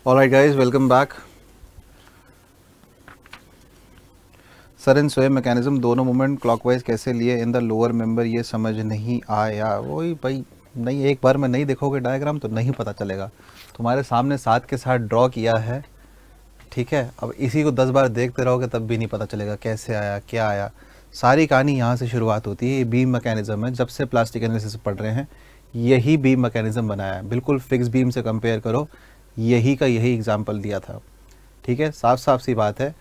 Alright guys, welcome back. Sir इन स्वे mechanism दोनों मूवमेंट क्लॉकवाइज कैसे लिए इन द लोअर मेंबर, ये समझ नहीं आया। वही भाई, नहीं एक बार में नहीं देखोगे डायग्राम तो नहीं पता चलेगा। तुम्हारे सामने साथ के साथ ड्रॉ किया है, ठीक है। अब इसी को 10 बार देखते रहोगे तब भी नहीं पता चलेगा कैसे आया क्या आया। सारी कहानी यहाँ से शुरुआत होती है। ये बीम मैकेनिज्म है, जब से प्लास्टिक एनालिसिस पढ़ रहे हैं यही बीम मैकेनिज्म बनाया है। बिल्कुल फिक्स बीम से कंपेयर करो, यही का यही एग्जाम्पल दिया था, ठीक है। साफ साफ सी बात है,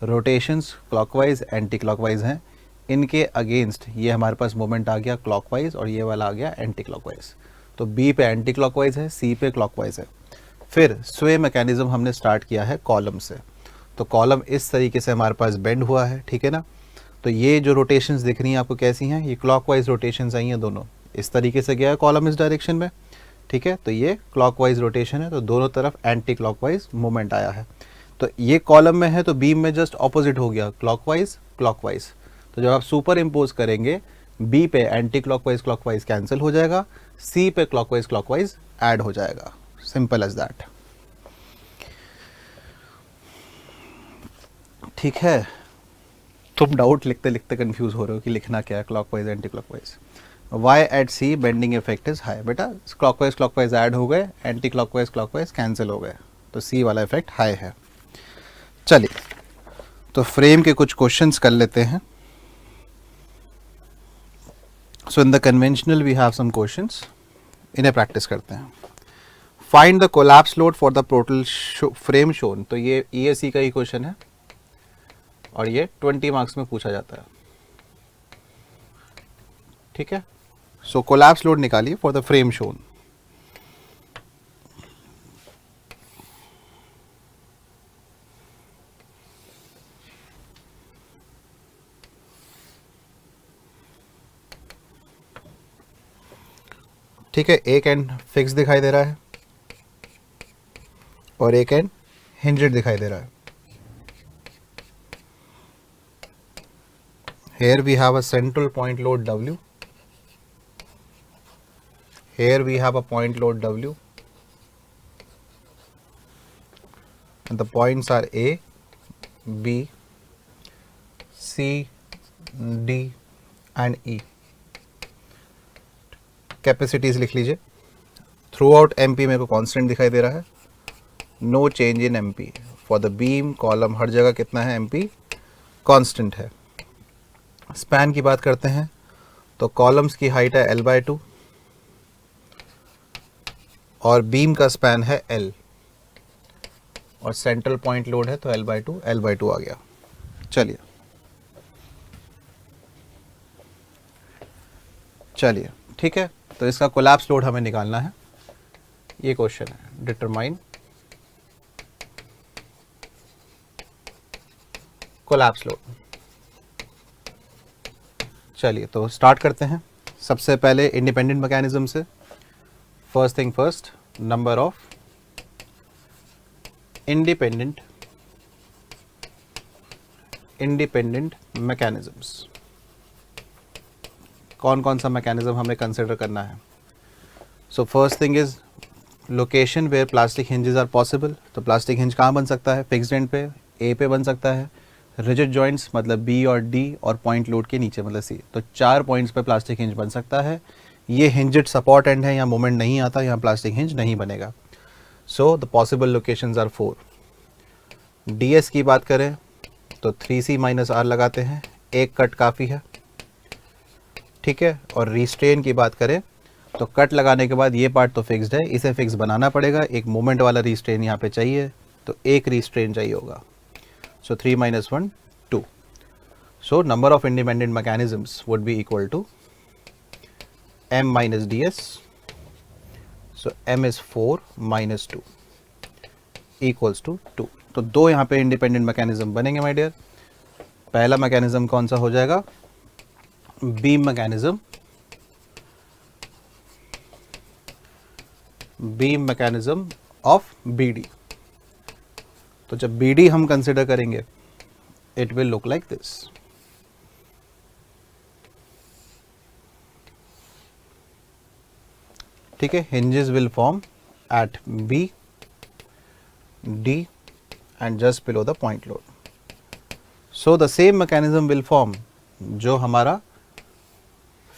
रोटेशंस क्लॉकवाइज एंटी क्लॉकवाइज हैं, इनके अगेंस्ट ये हमारे पास मोमेंट आ गया क्लॉकवाइज और ये वाला आ गया एंटी क्लॉकवाइज। तो बी पे एंटी क्लॉकवाइज है, सी पे क्लॉकवाइज है। फिर स्वे मैकेनिज्म हमने स्टार्ट किया है कॉलम से। तो कॉलम इस तरीके से हमारे पास बेंड हुआ है, ठीक है ना। तो ये जो रोटेशंस दिख रही हैं आपको कैसी हैं, ये क्लॉकवाइज रोटेशंस आई हैं दोनों। इस तरीके से गया है कॉलम इस डायरेक्शन में, ठीक है। तो ये क्लॉकवाइज रोटेशन है, तो दोनों तरफ एंटी क्लॉकवाइज मूवमेंट आया है। तो ये कॉलम में है तो बीम में जस्ट ऑपोजिट हो गया, क्लॉकवाइज क्लॉकवाइज। तो जब आप सुपर इम्पोज करेंगे, बी पे एंटी क्लॉकवाइज क्लॉकवाइज कैंसिल हो जाएगा, सी पे क्लॉकवाइज क्लॉकवाइज ऐड हो जाएगा। सिंपल एज दैट, ठीक है। तुम डाउट लिखते लिखते कंफ्यूज हो रहे हो कि लिखना क्या है, clockwise anti clockwise. Why at C bending effect is high. बेटा क्लॉकवाइज क्लॉकवाइज ऐड हो गए, एंटी क्लॉकवाइज क्लॉकवाइज कैंसिल हो गए, तो सी वाला इफेक्ट हाई है। चलिए तो फ्रेम के कुछ क्वेश्चंस कर लेते हैं। So in the conventional we have some questions, इन्हें प्रैक्टिस करते हैं। Find the collapse load for the total frame shown. तो ये ESE का ही क्वेश्चन है और ये 20 मार्क्स में पूछा जाता है, ठीक है। सो कोलैप्स लोड निकालिए फॉर द फ्रेम शोन। ठीक है, एक एंड फिक्स दिखाई दे रहा है और एक एंड हिंज्ड दिखाई दे रहा है। Here we have a central point load W. Here we have a point load W. And the points are A, B, C, D and E. Capacities लिख लीजिए। थ्रू आउट MP मेरे को constant दिखाई दे रहा है, no change in MP। For the beam column हर जगह कितना है, MP कांस्टेंट है। स्पैन की बात करते हैं तो कॉलम्स की हाइट है L/2 और बीम का स्पैन है L और सेंट्रल पॉइंट लोड है तो L/2 आ गया। चलिए चलिए ठीक है, तो इसका कोलैप्स लोड हमें निकालना है। ये क्वेश्चन है, डिटरमाइन कोलैप्स लोड। चलिए तो स्टार्ट करते हैं। सबसे पहले इंडिपेंडेंट मैकेनिज्म से। First thing first, number of independent mechanisms. कौन कौन सा मैकेनिज्म हमें कंसिडर करना है। So first thing is location where plastic hinges are possible. तो प्लास्टिक हिंज कहाँ बन सकता है, फिक्स्ड एंड पे, ए पे बन सकता है। रिजिड जॉइंट्स मतलब बी और डी, और पॉइंट लोड के नीचे मतलब सी। तो 4 पॉइंट्स पे प्लास्टिक हिंज बन सकता है। ये हिंजेड सपोर्ट एंड है, यहाँ मोमेंट नहीं आता, यहाँ प्लास्टिक हिंज नहीं बनेगा। So the possible locations are 4। DS की बात करें तो 3C - R लगाते हैं, एक कट काफ़ी है, ठीक है। और रिस्ट्रेन की बात करें तो कट लगाने के बाद ये पार्ट तो फिक्स्ड है, इसे फिक्स बनाना पड़ेगा। एक मोमेंट वाला रिस्ट्रेन यहाँ पे चाहिए, तो एक रिस्ट्रेन चाहिए होगा। So 3 - 1 2। So number of independent mechanisms would be equal to M - DS। So M is 4 - 2 equals to 2। तो 2 यहाँ पे इंडिपेंडेंट मैकेनिज्म बनेंगे माय डियर। पहला मैकेनिज्म कौन सा हो जाएगा, beam mechanism. Beam mechanism of BD। तो जब BD हम कंसिडर करेंगे, it will look like this. ठीक है, hinges will form at B, D and just below the point load. So the same mechanism will form जो हमारा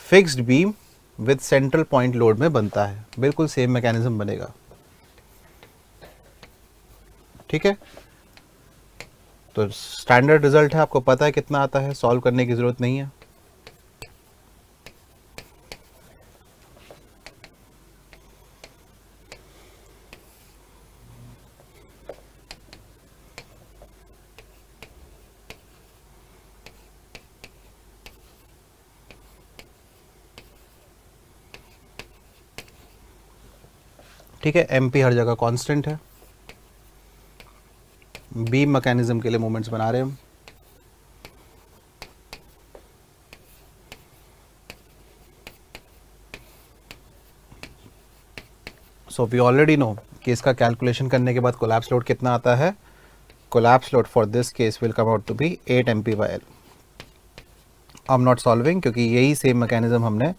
fixed beam with central point load में बनता है, बिल्कुल सेम मैकेनिज्म बनेगा। ठीक है, तो स्टैंडर्ड रिजल्ट है, आपको पता है कितना आता है, सॉल्व करने की जरूरत नहीं है। ठीक है, एमपी हर जगह कांस्टेंट है, बीम मैकेनिज्म के लिए मोमेंट्स बना रहे हैं हम। सो वी ऑलरेडी नो कि इसका कैलकुलेशन करने के बाद कोलैप्स लोड कितना आता है। Collapse load for this case will come out to be 8 MPL। I am not solving क्योंकि यही सेम मैकेनिज्म हमने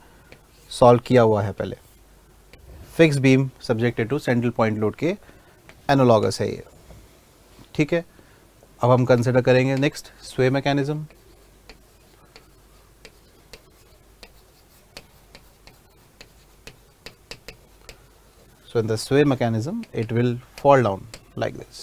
सॉल्व किया हुआ है पहले। Fix beam subjected to central point load के एनालॉगस है ये। ठीक है, अब हम कंसिडर करेंगे नेक्स्ट स्वे mechanism. So in the sway mechanism it will fall down like this.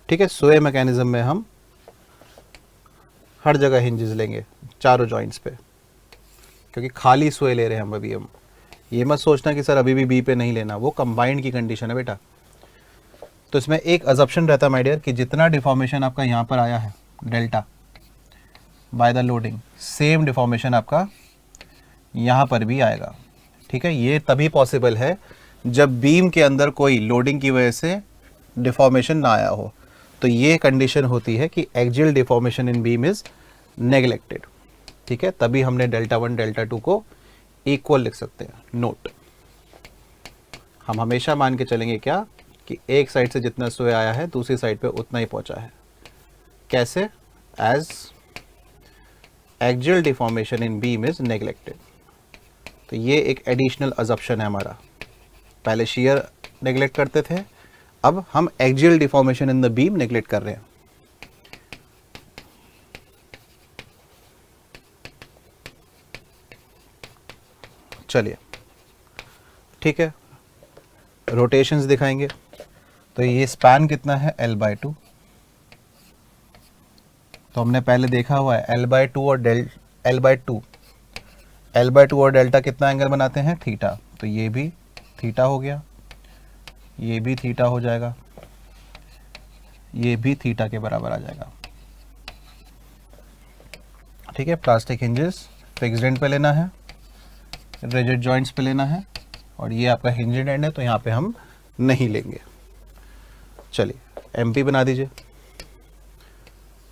ठीक है, sway mechanism में हम हर जगह hinges लेंगे चारों joints पे, क्योंकि खाली sway ले रहे हैं हम अभी। हम ये मत सोचना कि सर अभी भी B पे नहीं लेना, वो combined की कंडीशन है बेटा। तो इसमें एक assumption रहता है माय डियर कि जितना डिफॉर्मेशन आपका यहाँ पर आया है delta by the loading, same deformation आपका यहाँ पर भी आएगा। ठीक है, ये तभी पॉसिबल है जब बीम के अंदर कोई लोडिंग की वजह से डिफॉर्मेशन ना आया हो। तो ये कंडीशन होती है कि axial deformation in beam is neglected. ठीक है, तभी हमने डेल्टा 1 डेल्टा 2 को इक्वल लिख सकते हैं। नोट, हम हमेशा मान के चलेंगे क्या कि एक साइड से जितना स्वे आया है दूसरी साइड पे उतना ही पहुंचा है। कैसे? As axial deformation in beam is neglected. तो ये एक एडिशनल अजप्शन है हमारा। पहले शियर नेग्लेक्ट करते थे, अब हम axial deformation in the beam neglect कर रहे हैं। चलिए, ठीक है, रोटेशंस दिखाएंगे। तो ये स्पैन कितना है L/2। तो हमने पहले देखा हुआ है L/2 और L/2 और डेल्टा कितना एंगल बनाते हैं? थीटा। तो ये भी थीटा हो गया, ये भी थीटा हो जाएगा, ये भी थीटा के बराबर आ जाएगा। ठीक है, प्लास्टिक हिंजेस फिक्स्ड एंड पे लेना है, रिजिड जॉइंट्स पे लेना है, और ये आपका हिंज्ड एंड है तो यहाँ पे हम नहीं लेंगे। चलिए MP बना दीजिए।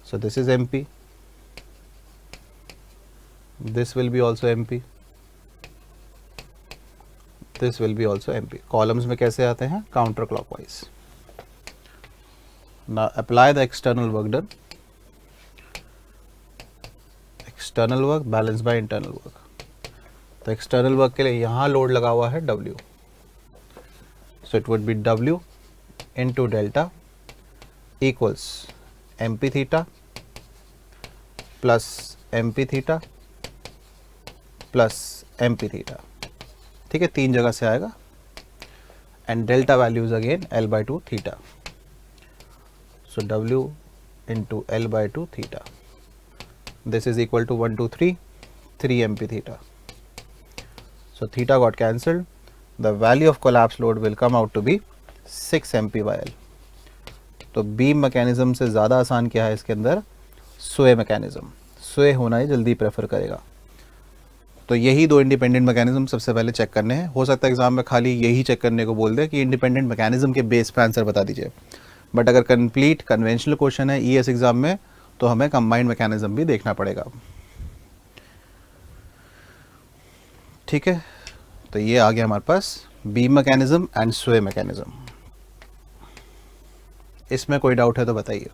So this is MP, this will be also MP, this will be also MP। Columns में कैसे आते हैं? Counter clockwise. Now apply the external work done, external work balanced by internal work। तो external work के लिए यहाँ load लगा हुआ है W, so it would be W into delta equals MP theta plus MP theta plus MP theta. ठीक है, तीन जगह से आएगा, and delta values again L/2 theta. So W into L/2 theta, this is equal to 1 2 3 MP theta. So theta got cancelled, the value of collapse load will come out to be 6 MP/L। तो beam mechanism से ज़्यादा आसान क्या है इसके अंदर? स्वे mechanism. स्वे होना ही जल्दी प्रेफर करेगा। तो यही दो इंडिपेंडेंट मैकेनिज्म सबसे पहले चेक करने हैं। हो सकता है एग्जाम में खाली यही चेक करने को बोल दे कि इंडिपेंडेंट मैकेनिज्म के बेस पे आंसर बता दीजिए, बट अगर कंप्लीट कन्वेंशनल क्वेश्चन है ES एग्जाम में तो हमें कंबाइंड मैकेनिज्म भी देखना पड़ेगा। ठीक है, तो ये आ गया हमारे पास बीम मैकेनिज्म एंड स्वे मैकेनिज्म। इसमें कोई डाउट है तो बताइए।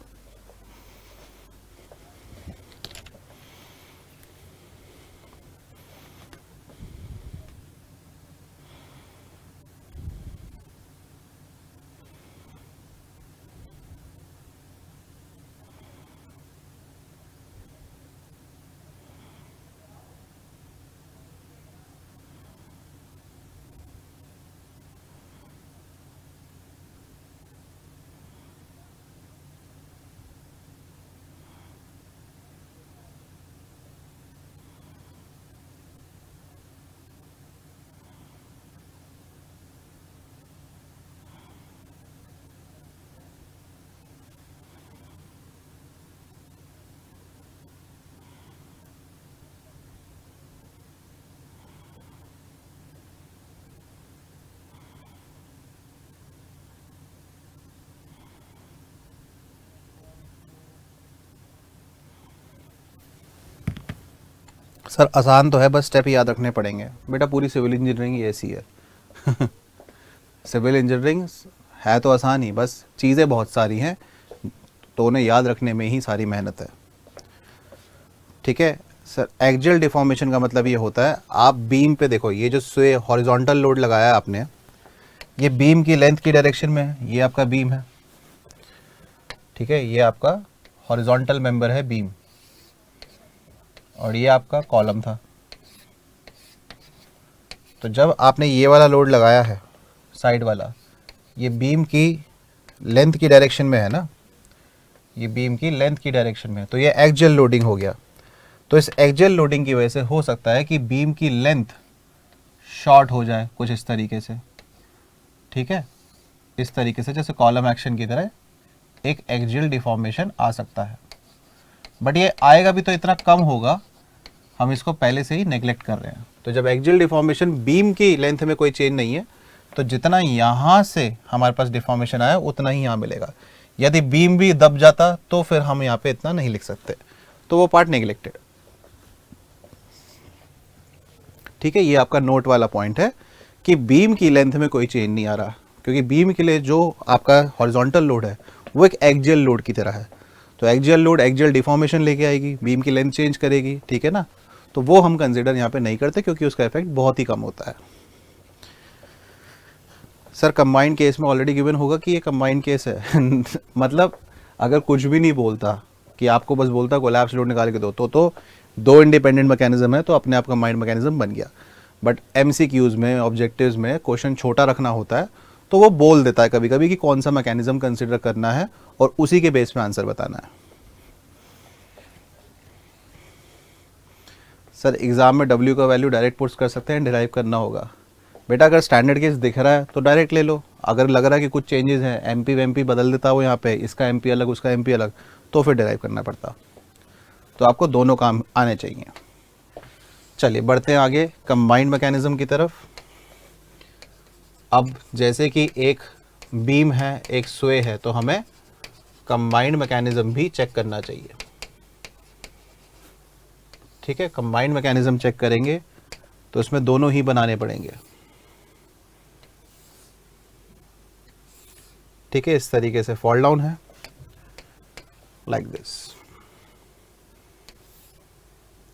सर आसान तो है, बस स्टेप याद रखने पड़ेंगे बेटा, पूरी सिविल इंजीनियरिंग ऐसी है। सिविल इंजीनियरिंग है तो आसान ही, बस चीज़ें बहुत सारी हैं, तो उन्हें याद रखने में ही सारी मेहनत है। ठीक है सर, एक्सियल डिफॉर्मेशन का मतलब ये होता है, आप बीम पे देखो, ये जो स्वे हॉरिजॉन्टल लोड लगाया है आपने, ये बीम की लेंथ की डायरेक्शन में है, ये आपका बीम है। ठीक है, ये आपका हॉरिजॉन्टल मेंबर है बीम, और ये आपका कॉलम था। तो जब आपने ये वाला लोड लगाया है साइड वाला, ये बीम की लेंथ की डायरेक्शन में है ना, ये बीम की लेंथ की डायरेक्शन में है, तो ये एक्सियल लोडिंग हो गया। तो इस एक्सियल लोडिंग की वजह से हो सकता है कि बीम की लेंथ शॉर्ट हो जाए कुछ इस तरीके से। ठीक है, इस तरीके से जैसे कॉलम एक्शन की तरह एक एक्सियल डिफॉर्मेशन आ सकता है, बट ये आएगा भी तो इतना कम होगा, हम इसको पहले से ही नेग्लेक्ट कर रहे हैं। तो जब एक्सियल डिफॉर्मेशन, बीम की लेंथ में कोई चेंज नहीं है, तो जितना यहाँ से हमारे पास डिफॉर्मेशन आया उतना ही यहाँ मिलेगा। यदि बीम भी दब जाता तो फिर हम यहाँ पे इतना नहीं लिख सकते, तो वो पार्ट नेग्लेक्टेड। ठीक है, ये आपका नोट वाला पॉइंट है कि बीम की लेंथ में कोई चेंज नहीं आ रहा, क्योंकि बीम के लिए जो आपका हॉरिजॉन्टल लोड है वो एक एक्सियल लोड की तरह है। तो एक्सियल लोड एक्सियल डिफॉर्मेशन लेके आएगी, बीम की लेंथ चेंज करेगी। ठीक है ना, तो वो हम कंसिडर यहाँ पे नहीं करते, क्योंकि उसका इफेक्ट बहुत ही कम होता है। सर कंबाइंड केस में ऑलरेडी गिवन होगा कि ये कंबाइंड केस है। मतलब अगर कुछ भी नहीं बोलता, कि आपको बस बोलता कोलैप्स लोड निकाल के दो, तो दो इंडिपेंडेंट मैकेनिज्म है, तो अपने आप कंबाइंड मैकेनिज्म बन गया। बट एमसीक्यूज में, ऑब्जेक्टिव्स में क्वेश्चन छोटा रखना होता है, तो वो बोल देता है कभी कभी कि कौन सा मैकेनिज्म कंसिडर करना है, और उसी के बेस पे आंसर बताना है। सर एग्जाम में W का वैल्यू डायरेक्ट पुट्स कर सकते हैं, डिराइव करना होगा। बेटा अगर स्टैंडर्ड केस दिख रहा है तो डायरेक्ट ले लो, अगर लग रहा है कि कुछ चेंजेस हैं, एमपी वेमपी बदल देता हो यहाँ पे, इसका एमपी अलग उसका एमपी अलग, तो फिर डिराइव करना पड़ता। तो आपको दोनों काम आने चाहिए। चलिए बढ़ते हैं आगे कंबाइंड मैकेनिज्म की तरफ। अब जैसे कि एक बीम है, एक स्वे है, तो हमें कंबाइंड मैकेनिज्म भी चेक करना चाहिए। ठीक है, कंबाइंड मैकेनिज्म चेक करेंगे तो इसमें दोनों ही बनाने पड़ेंगे। ठीक है, इस तरीके से फॉल डाउन है, लाइक दिस।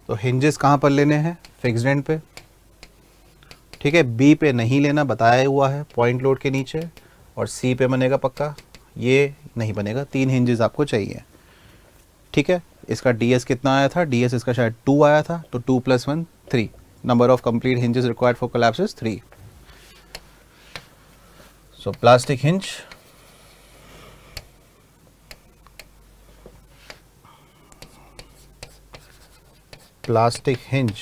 तो हिंजेस कहाँ पर लेने हैं? फिक्स्ड एंड पे। ठीक है, बी पे नहीं लेना, बताया हुआ है पॉइंट लोड के नीचे, और सी पे बनेगा पक्का, ये नहीं बनेगा। 3 हिंजेस आपको चाहिए। ठीक है, इसका डीएस कितना आया था? डीएस इसका शायद 2 आया था, तो 2 + 1 3, number of complete hinges required for collapse is 3। So plastic hinge, plastic hinge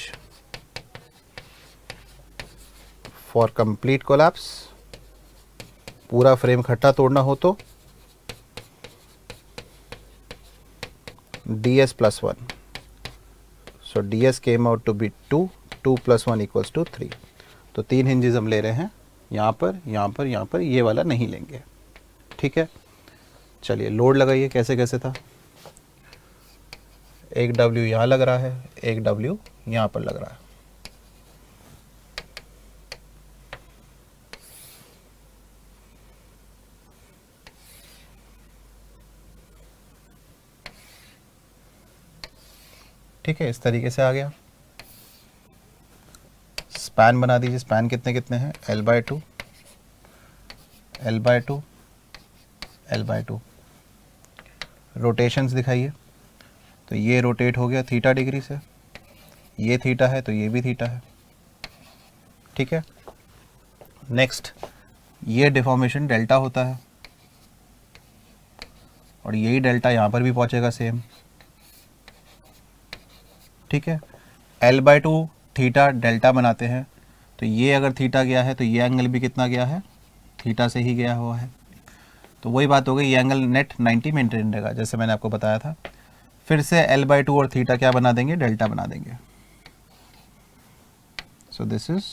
for complete collapse, पूरा फ्रेम खट्टा तोड़ना हो तो ds + 1, so ds came out to be 2, 2 + 1 = 3। तो 3 हिंजेस हम ले रहे हैं, यहाँ पर, यहाँ पर, यहाँ पर, ये वाला नहीं लेंगे। ठीक है, चलिए लोड लगाइए कैसे कैसे था। एक W यहाँ लग रहा है, एक W यहाँ पर लग रहा है। ठीक है, इस तरीके से आ गया। स्पैन बना दीजिए, स्पैन कितने कितने हैं? L/2, L/2, L/2। रोटेशंस दिखाइए, तो ये रोटेट हो गया थीटा डिग्री से, ये थीटा है तो ये भी थीटा है। ठीक है, नेक्स्ट ये डिफॉर्मेशन डेल्टा होता है, और यही डेल्टा यहाँ पर भी पहुँचेगा सेम। ठीक है, L/2 थीटा डेल्टा बनाते हैं, तो ये अगर थीटा गया है तो ये एंगल भी कितना गया है? थीटा से ही गया हुआ है। तो वही बात हो गई, ये एंगल नेट 90 मेंटेन रहेगा, जैसे मैंने आपको बताया था। फिर से L/2 और थीटा क्या बना देंगे? डेल्टा बना देंगे। सो दिस इज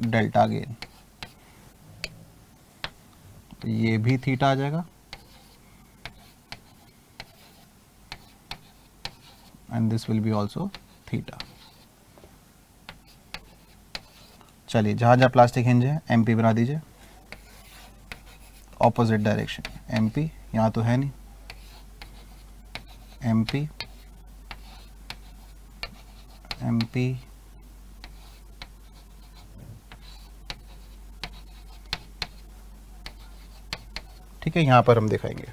डेल्टा अगेन, तो ये भी थीटा आ जाएगा, and this will B also theta. चलिए, जहाँ जहाँ प्लास्टिक हिंज है एमपी बना दीजिए, ऑपोजिट डायरेक्शन एमपी, यहाँ तो है नहीं, एमपी एमपी ठीक है, यहाँ पर हम दिखाएंगे।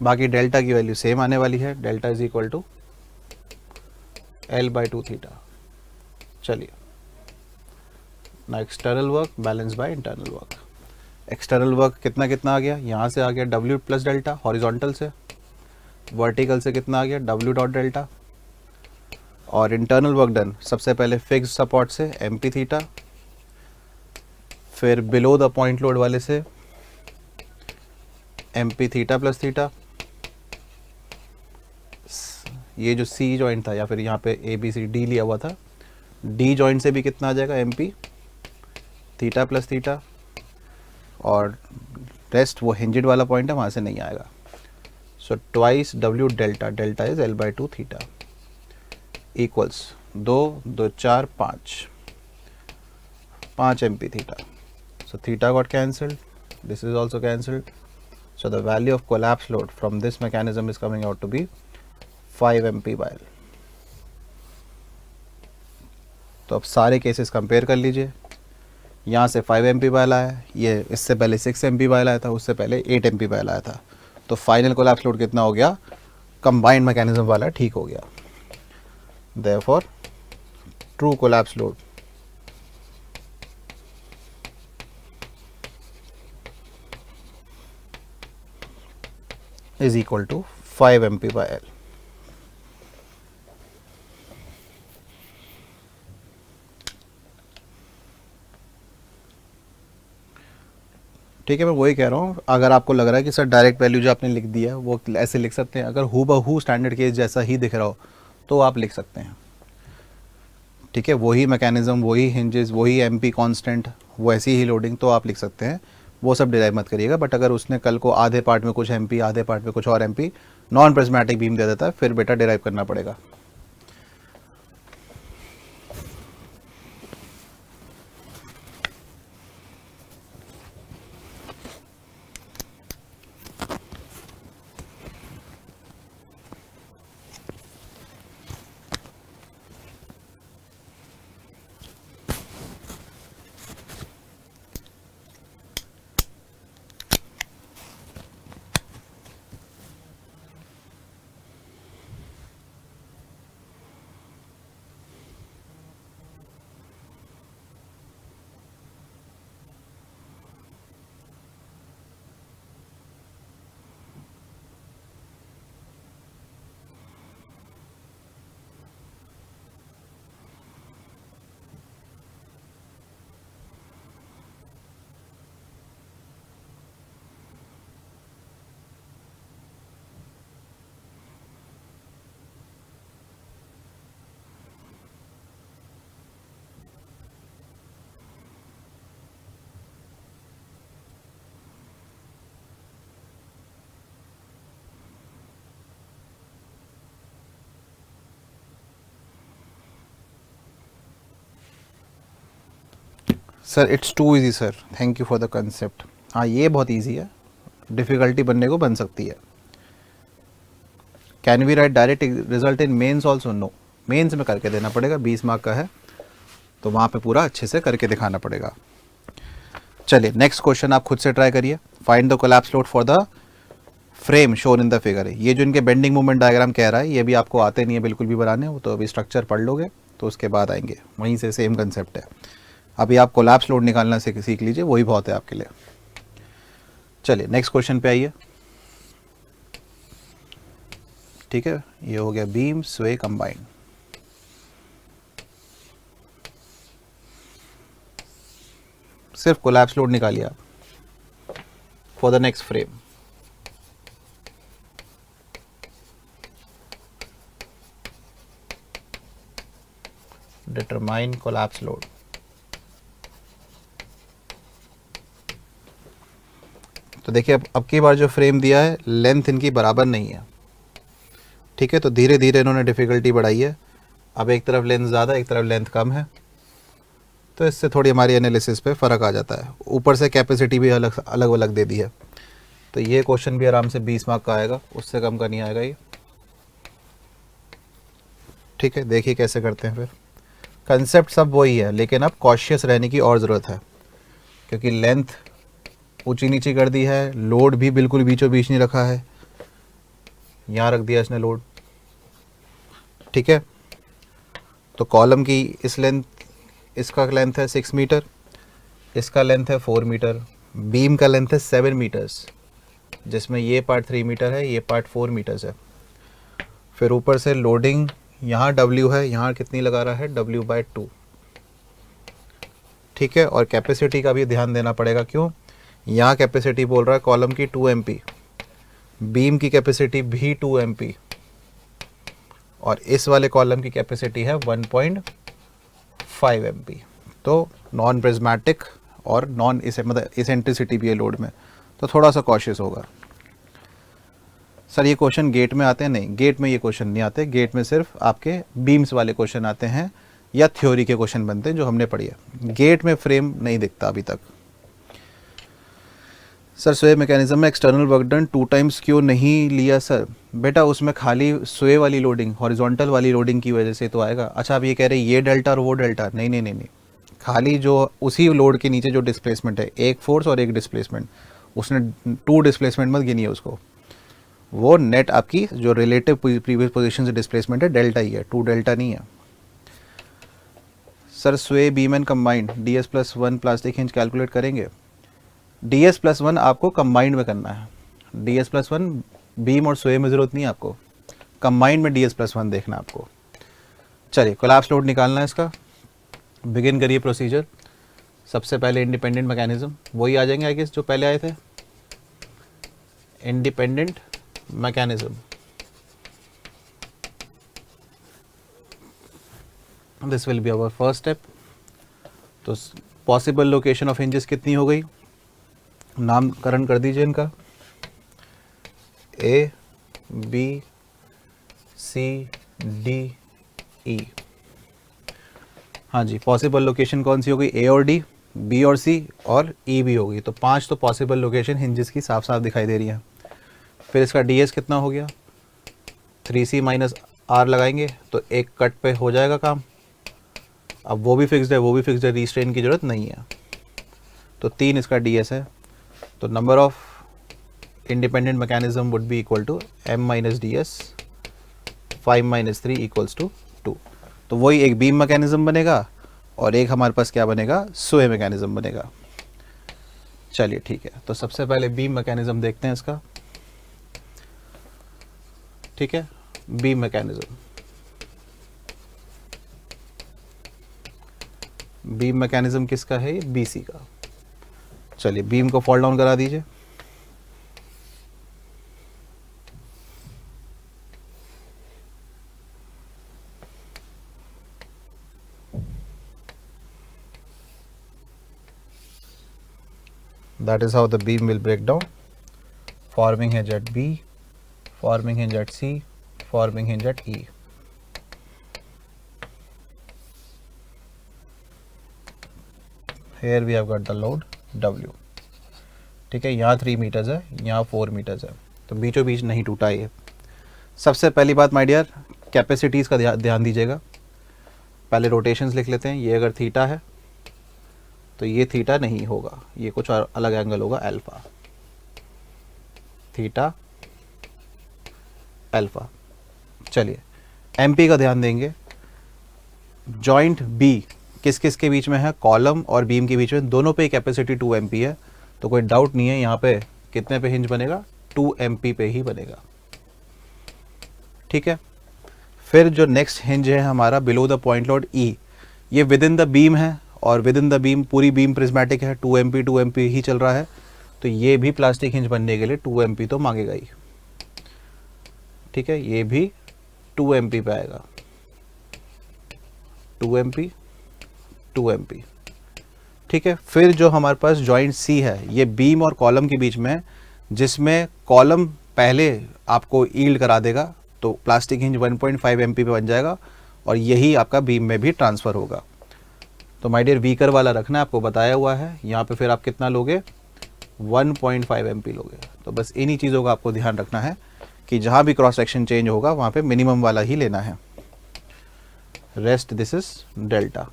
बाकी डेल्टा की वैल्यू सेम आने वाली है, delta is equal to L/2 theta. चलिए, ना external work balance by internal work. External work कितना कितना आ गया, यहाँ से आ गया W प्लस डेल्टा हॉरिजॉन्टल से, वर्टिकल से कितना आ गया W डॉट डेल्टा, और इंटरनल वर्क डन सबसे पहले फिक्स सपोर्ट से MP थीटा, फिर बिलो द पॉइंट लोड वाले से MP थीटा प्लस थीटा, ये जो C जॉइंट था या फिर यहाँ पे ABCD लिया हुआ था, D जॉइंट से भी कितना आ जाएगा MP थीटा प्लस थीटा, और रेस्ट वो हिंजेड वाला पॉइंट है वहाँ से नहीं आएगा। So twice W delta, delta is L/2 theta equals 2 2 4 5 MP theta. So theta got cancelled, this is also cancelled, so the value of collapse load from this mechanism is coming out to be 5 MP/L। तो अब सारे cases compare कर लीजिए, यहाँ से 5 MP/L आया, ये इससे पहले 6 MP/L आया था, उससे पहले 8 MP/L आया था, तो फाइनल कोलैप्स लोड कितना हो गया, कंबाइंड मैकेनिज्म वाला ठीक हो गया। Therefore true collapse load is equal to 5 MP/L। ठीक है, मैं वही कह रहा हूँ, अगर आपको लग रहा है कि सर डायरेक्ट वैल्यू जो आपने लिख दिया है वो ऐसे लिख सकते हैं, अगर हूबहू स्टैंडर्ड केस जैसा ही दिख रहा हो तो आप लिख सकते हैं। ठीक है, वही मैकेनिज्म, वही हिंजेस, वही MP कांस्टेंट, वैसी ही लोडिंग, तो आप लिख सकते हैं, वो सब डिराइव मत करिएगा। बट अगर उसने कल को आधे पार्ट में कुछ MP, आधे पार्ट में कुछ और MP नॉन प्रिज्मेटिक बीम दे देता है, फिर बेटा डिराइव करना पड़ेगा। Sir it's too easy sir, thank you for the concept. हाँ, ये बहुत इजी है, डिफ़िकल्टी बनने को बन सकती है। Can we write direct result in mains also? No, mains में करके देना पड़ेगा, 20 मार्क का है तो वहाँ पे पूरा अच्छे से करके दिखाना पड़ेगा। चलिए नेक्स्ट क्वेश्चन आप खुद से ट्राई करिए। Find the collapse load for the frame shown in the figure है। ये जो इनके बेंडिंग मूवमेंट डायग्राम कह रहा है, ये भी आपको आते नहीं है बिल्कुल भी बनाने, वो तो अभी स्ट्रक्चर पढ़ लोगे तो उसके बाद आएंगे, वहीं से सेम कंसेप्ट है। अभी आप कोलैप्स लोड निकालना सीख लीजिए, वही बहुत है आपके लिए। चलिए नेक्स्ट क्वेश्चन पे आइए। ठीक है, ये हो गया बीम स्वे कंबाइंड। सिर्फ कोलैप्स लोड निकालिए आप for the next frame. Determine collapse load. तो देखिए अब की बार जो फ्रेम दिया है, लेंथ इनकी बराबर नहीं है। ठीक है, तो धीरे धीरे इन्होंने डिफ़िकल्टी बढ़ाई है। अब एक तरफ लेंथ ज़्यादा, एक तरफ लेंथ कम है। तो इससे थोड़ी हमारी एनालिसिस पे फ़र्क आ जाता है। ऊपर से कैपेसिटी भी अलग अलग अलग दे दी है, तो ये क्वेश्चन भी आराम से 20 मार्क का आएगा, उससे कम का नहीं आएगा ये। ठीक है, देखिए कैसे करते हैं। फिर कंसेप्ट सब वही है, लेकिन अब कॉशियस रहने की और ज़रूरत है, क्योंकि लेंथ ऊंची नीची कर दी है, लोड भी बिल्कुल बीचों बीच नहीं रखा है, यहाँ रख दिया इसने लोड। ठीक है, तो कॉलम की इस लेंथ, इसका लेंथ है 6 मीटर, इसका लेंथ है 4 मीटर, बीम का लेंथ है 7 मीटर्स, जिसमें ये पार्ट 3 मीटर है, ये पार्ट 4 मीटर्स है। फिर ऊपर से लोडिंग यहाँ W है, यहाँ कितनी लगा रहा है, W/2। ठीक है, और कैपेसिटी का भी ध्यान देना पड़ेगा। क्यों, यहाँ कैपेसिटी बोल रहा है कॉलम की 2 MP, बीम की कैपेसिटी भी 2 MP, और इस वाले कॉलम की कैपेसिटी है 1.5 MP। तो नॉन प्रिज्मेटिक और नॉन इसे मतलब इसेंट्रिसिटी भी है लोड में, तो थोड़ा सा कॉशियस होगा। सर ये क्वेश्चन गेट में आते हैं? नहीं, गेट में ये क्वेश्चन नहीं आते। गेट में सिर्फ आपके बीम्स वाले क्वेश्चन आते हैं या थ्योरी के क्वेश्चन बनते हैं जो हमने पढ़ी है। गेट में फ्रेम नहीं दिखता अभी तक। सर स्वे मैकेनिज्म में एक्सटर्नल वर्क डन 2 टाइम्स क्यों नहीं लिया? सर बेटा उसमें खाली स्वे वाली लोडिंग, हॉरिजॉन्टल वाली लोडिंग की वजह से तो आएगा। अच्छा आप ये कह रहे हैं ये डेल्टा और वो डेल्टा? नहीं नहीं नहीं नहीं, खाली जो उसी लोड के नीचे जो डिस्प्लेसमेंट है, एक फोर्स और एक डिस्प्लेसमेंट, उसने 2 डिस्प्लेसमेंट मत गिनी है उसको, वो नेट आपकी जो रिलेटिव प्रीवियस पोजीशन से डिस्प्लेसमेंट है डेल्टा ही है, 2 डेल्टा नहीं है। सर स्वे beam and combined DS+1 plastic hinge calculate करेंगे? DS+1 आपको कंबाइंड में करना है। DS+1 बीम और स्वे में ज़रूरत नहीं है आपको, कंबाइंड में DS+1 देखना है आपको। चलिए कोलैप्स लोड निकालना है इसका, बिगिन करिए प्रोसीजर। सबसे पहले इंडिपेंडेंट मैकेनिज्म वही आ जाएंगे आई गेस जो पहले आए थे, independent mechanism. This will be our first step. तो पॉसिबल लोकेशन ऑफ हिंजेस कितनी हो गई, नामकरण कर दीजिए इनका, A B C D E। हाँ जी, पॉसिबल लोकेशन कौन सी हो गई, A और D, B और C और E भी होगी। तो 5 तो पॉसिबल लोकेशन हिंजेस की साफ साफ दिखाई दे रही है। फिर इसका DS कितना हो गया, 3C - R लगाएंगे तो एक कट पे हो जाएगा काम। अब वो भी फिक्स्ड है, वो भी फिक्स्ड है, रीस्ट्रेन की ज़रूरत नहीं है। तो 3 इसका DS है। तो number of independent mechanism would be equal to M - DS 5 - 3 equals to 2। तो वही एक बीम मैकेनिज्म बनेगा और एक हमारे पास क्या बनेगा, स्वे मैकेनिज्म बनेगा। चलिए ठीक है, तो सबसे पहले बीम मैकेनिज्म देखते हैं इसका। ठीक है, बीम मैकेनिज्म, बीम मैकेनिज्म किसका है, ये BC का। चलिए बीम को फॉल डाउन करा दीजिए। That is how the beam will break down, forming hinge at B, forming hinge at C, forming hinge at E. Here we have got the load W। ठीक है, यहाँ 3 metres है, यहाँ 4 metres है, तो बीचों बीच नहीं टूटा ये। सबसे पहली बात माय डियर, कैपेसिटीज़ का ध्यान दीजिएगा। पहले रोटेशंस लिख लेते हैं। ये अगर थीटा है तो ये थीटा नहीं होगा, ये कुछ और अलग एंगल होगा, अल्फा, थीटा अल्फा। चलिए MP का ध्यान देंगे। जॉइंट B किस किस के बीच में है, कॉलम और बीम के बीच में, दोनों पे कैपेसिटी 2 MP है, तो कोई डाउट नहीं है यहाँ पे कितने पे हिंज बनेगा, 2 MP पे ही बनेगा। ठीक है, फिर जो नेक्स्ट हिंज है हमारा below the point load E, ये विद इन द बीम है और विद इन द बीम पूरी बीम प्रिज्मेटिक है, 2 MP ही चल रहा है, तो ये भी प्लास्टिक हिंज बनने के लिए 2 MP तो मांगेगा ही। ठीक है, ये भी 2 MP पे आएगा, 2 MP 2 MP। ठीक है, फिर जो हमारे पास जॉइंट C है, ये बीम और कॉलम के बीच में, जिसमें कॉलम पहले आपको ईल्ड करा देगा, तो प्लास्टिक हिंज 1.5 MP पे बन जाएगा और यही आपका बीम में भी ट्रांसफ़र होगा। तो माय डियर वीकर वाला रखना है, आपको बताया हुआ है। यहाँ पे फिर आप कितना लोगे, 1.5 MP लोगे। तो बस इन्हीं चीज़ों का आपको ध्यान रखना है कि जहाँ भी क्रॉस सेक्शन चेंज होगा वहाँ पे मिनिमम वाला ही लेना है। रेस्ट दिस इज डेल्टा,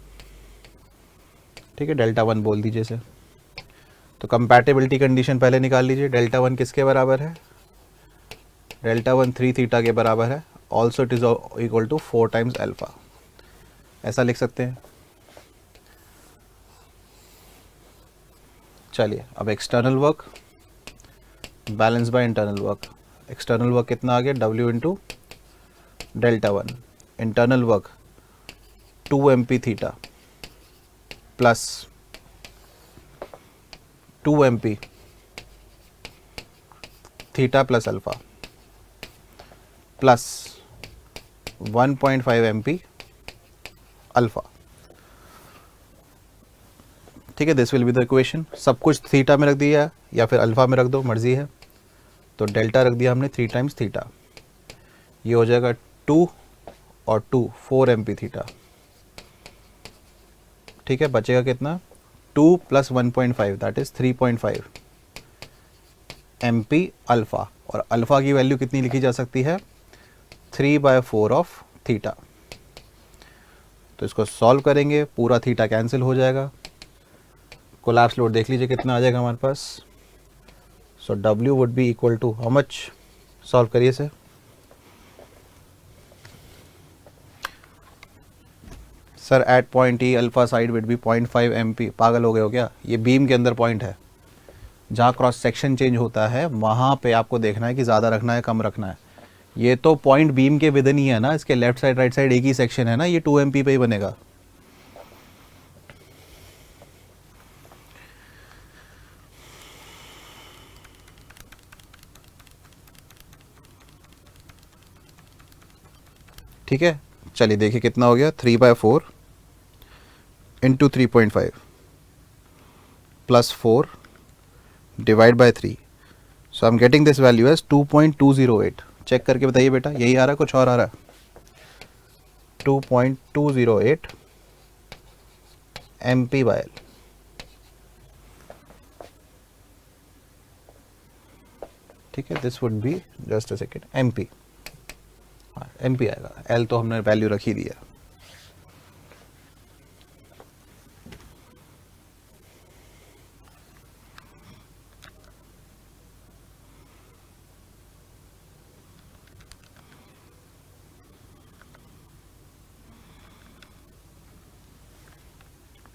ठीक है, डेल्टा 1 बोल दीजिए इसे। तो कंपैटिबिलिटी कंडीशन पहले निकाल लीजिए। डेल्टा 1 किसके बराबर है, डेल्टा 1 3 थीटा के बराबर है। Also it is equal to 4 times alpha, ऐसा लिख सकते हैं। चलिए अब external work balance by internal work. External work कितना आ गया, W into delta 1। Internal work 2 MP theta plus 2 MP theta plus alpha plus 1.5 MP alpha, ठीक है। This will be the equation. सब कुछ थीटा में रख दिया या फिर अल्फा में रख दो, मर्जी है। तो डेल्टा रख दिया हमने 3 टाइम्स थीटा, ये हो जाएगा 2 और 2 4 MP थीटा, ठीक है। बचेगा कितना, 2 plus 1.5 that is 3.5 MP alpha. और अल्फा की वैल्यू कितनी लिखी जा सकती है, 3/4 ऑफ थीटा। तो इसको सॉल्व करेंगे, पूरा थीटा कैंसिल हो जाएगा। कोलैप्स लोड देख लीजिए कितना आ जाएगा हमारे पास। So W would be equal to how much, solve करिए इसे। Sir at point E alpha side would be 0.5 MP, पागल हो गए हो क्या, ये बीम के अंदर पॉइंट है। जहाँ क्रॉस सेक्शन चेंज होता है वहाँ पे आपको देखना है कि ज़्यादा रखना है कम रखना है। ये तो पॉइंट बीम के विदिन ही है ना, इसके लेफ्ट साइड राइट साइड एक ही सेक्शन है ना, ये 2 MP पे ही बनेगा। ठीक है, चलिए देखिए कितना हो गया, 3/4 into 3.5 plus 4 divide by 3। So I am getting this value as 2.208। Check करके बताइए बेटा, यही आ रहा है कुछ और आ रहा है, 2.208 MP/L। ठीक है, this would be just a second MP। हाँ MP आएगा, L तो हमने वैल्यू रखी दी है।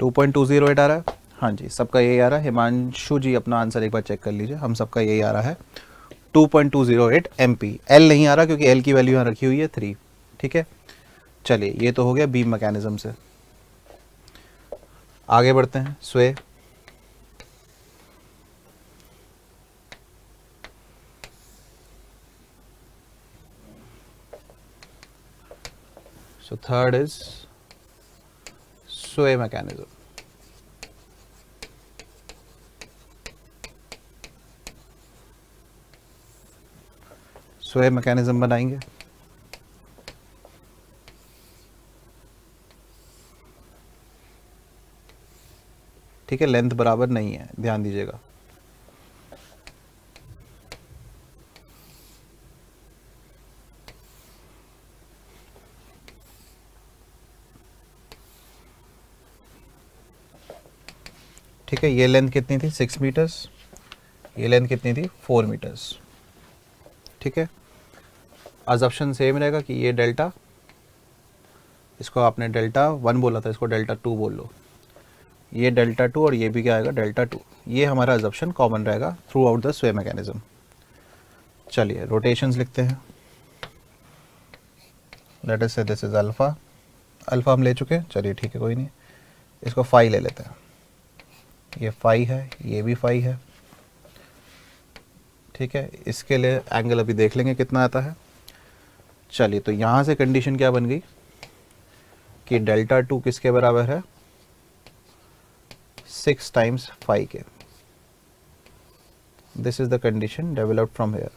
टू 2.208 आ रहा है, हाँ जी सबका यही आ रहा है। हिमांशु जी अपना आंसर एक बार चेक कर लीजिए, हम सबका यही आ रहा है 2.208 MP। L नहीं आ रहा क्योंकि L की वैल्यू यहाँ रखी हुई है 3, ठीक है। चलिए ये तो हो गया बीम मैकेनिज्म से। आगे बढ़ते हैं, स्वे। So third is sway mechanism। sway mechanism बनाएंगे, ठीक है। लेंथ बराबर नहीं है, ध्यान दीजिएगा। ठीक है, ये लेंथ कितनी थी 6 मीटर्स, ये लेंथ कितनी थी 4 मीटर्स, ठीक है। अजप्शन सेम रहेगा कि ये डेल्टा, इसको आपने डेल्टा 1 बोला था, इसको डेल्टा 2 बोल लो। ये डेल्टा 2 और ये भी क्या आएगा डेल्टा 2। ये हमारा अजप्शन कॉमन रहेगा through out the sway mechanism. चलिए रोटेशंस लिखते हैं। लेट अस से दिस इज अल्फा, अल्फा हम ले चुके हैं, चलिए ठीक है कोई नहीं। इसको फाई ले लेते हैं, ये फाई है, ये भी फाई है, ठीक है। इसके लिए एंगल अभी देख लेंगे कितना आता है। चलिए तो यहाँ से कंडीशन क्या बन गई कि डेल्टा 2 किसके बराबर है, 6 टाइम्स फाई के। This is the condition developed from here,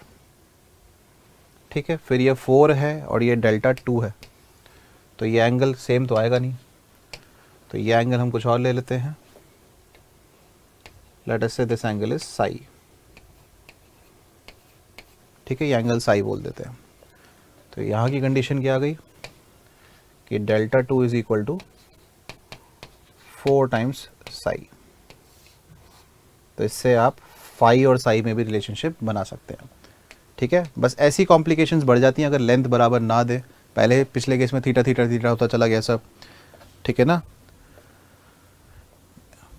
ठीक है। फिर ये 4 है और ये डेल्टा 2 है, तो ये एंगल सेम तो आएगा नहीं, तो ये एंगल हम कुछ और ले लेते हैं, लेट अस से दिस एंगल इज साई, ठीक है, ये एंगल साई बोल देते हैं। तो यहाँ की कंडीशन क्या आ गई कि delta 2 is equal to 4 times psi. तो इससे आप फाई और साई में भी रिलेशनशिप बना सकते हैं, ठीक है। बस ऐसी कॉम्प्लिकेशंस बढ़ जाती हैं अगर लेंथ बराबर ना दे। पहले पिछले केस में थीटा थीटा थीटा होता चला गया सब, ठीक है ना,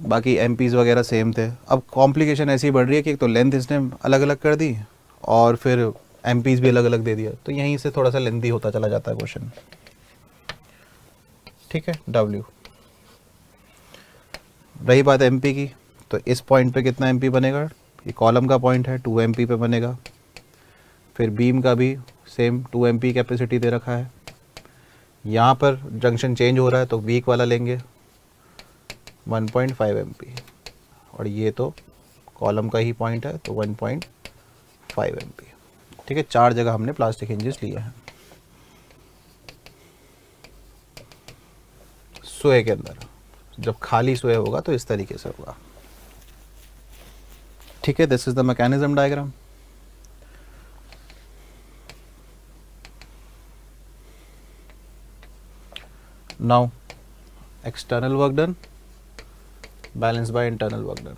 बाकी एमपीज वगैरह सेम थे। अब कॉम्प्लिकेशन ऐसी बढ़ रही है कि एक तो लेंथ इसने अलग अलग कर दी और फिर एमपीज भी अलग अलग दे दिया, तो यहीं से थोड़ा सा लेंथी होता चला जाता है क्वेश्चन, ठीक है। डब्ल्यू रही बात एमपी की, तो इस पॉइंट पे कितना एमपी बनेगा, ये कॉलम का पॉइंट है 2 एमपी पे बनेगा। फिर बीम का भी सेम 2 एमपी कैपेसिटी दे रखा है। यहाँ पर जंक्शन चेंज हो रहा है तो वीक वाला लेंगे 1.5 एमपी, और ये तो कॉलम का ही पॉइंट है तो 1.5 एमपी, ठीक है। 4 जगह हमने प्लास्टिक हिंजेस लिए हैं सोए के अंदर। जब खाली सोए होगा तो इस तरीके से होगा, ठीक है। This is the mechanism diagram. Now external work done balance by internal work done.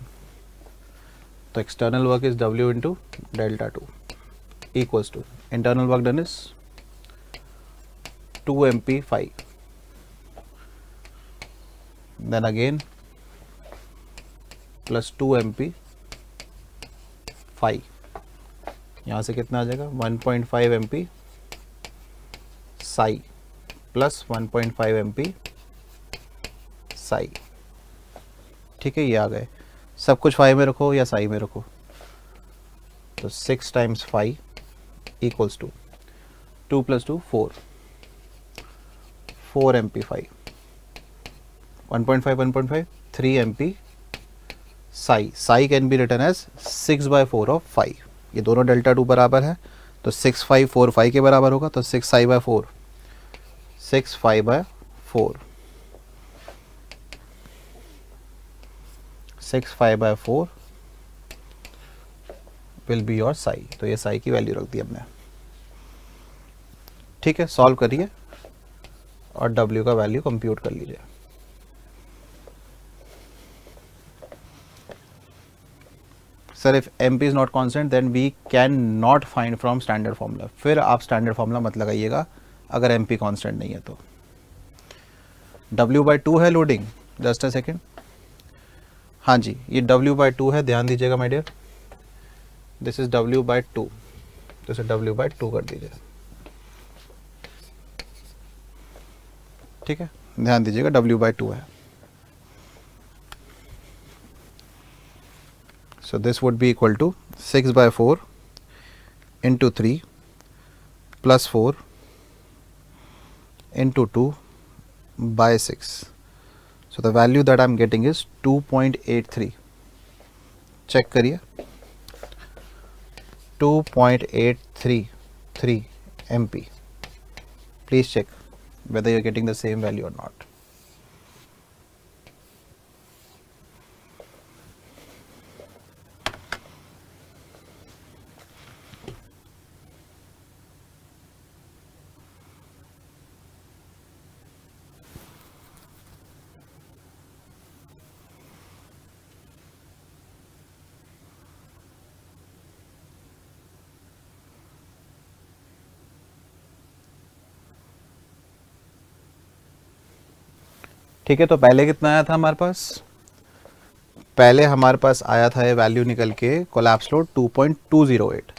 तो external work is W into delta 2 equals to internal work done is 2 MP phi, then again plus 2 MP phi, यहाँ से कितना आ जाएगा 1.5 MP psi plus 1.5 MP psi, ठीक है। ये आ गए, सब कुछ फाई में रखो या साई में रखो, तो 6 times phi equals to 2 plus 2 4 MP phi, 1.5 3 MP psi. Psi can be written as 6/4 of phi. ये दोनों डेल्टा 2 बराबर है तो 6 5 4 5 के बराबर होगा, तो 6 5/4 6 5/4 6 5/4 विल बी योर साई। तो ये साई की वैल्यू रख दी हमने, ठीक है। सॉल्व करिए और W का वैल्यू कंप्यूट कर लीजिए। Sir if MP is not constant then we can not find from standard formula. फिर आप स्टैंडर्ड फॉर्मूला मत लगाइएगा अगर MP कांस्टेंट नहीं है तो। W/2 है लोडिंग, जस्ट अ सेकेंड, हाँ जी ये W/2 है, ध्यान दीजिएगा my dear, this is W/2, तो इसे W/2 कर दीजिए, ठीक है। ध्यान दीजिएगा W/2 है, so this would be equal to 6/4 into 3 plus 4 into 2 by 6. So the value that I am getting is 2.83. Check करिए, 2.833 MP. Please check whether you are getting the same value or not. ठीक है, तो पहले कितना आया था हमारे पास, पहले हमारे पास आया था ये वैल्यू निकल के कोलैप्स लोड 2.208।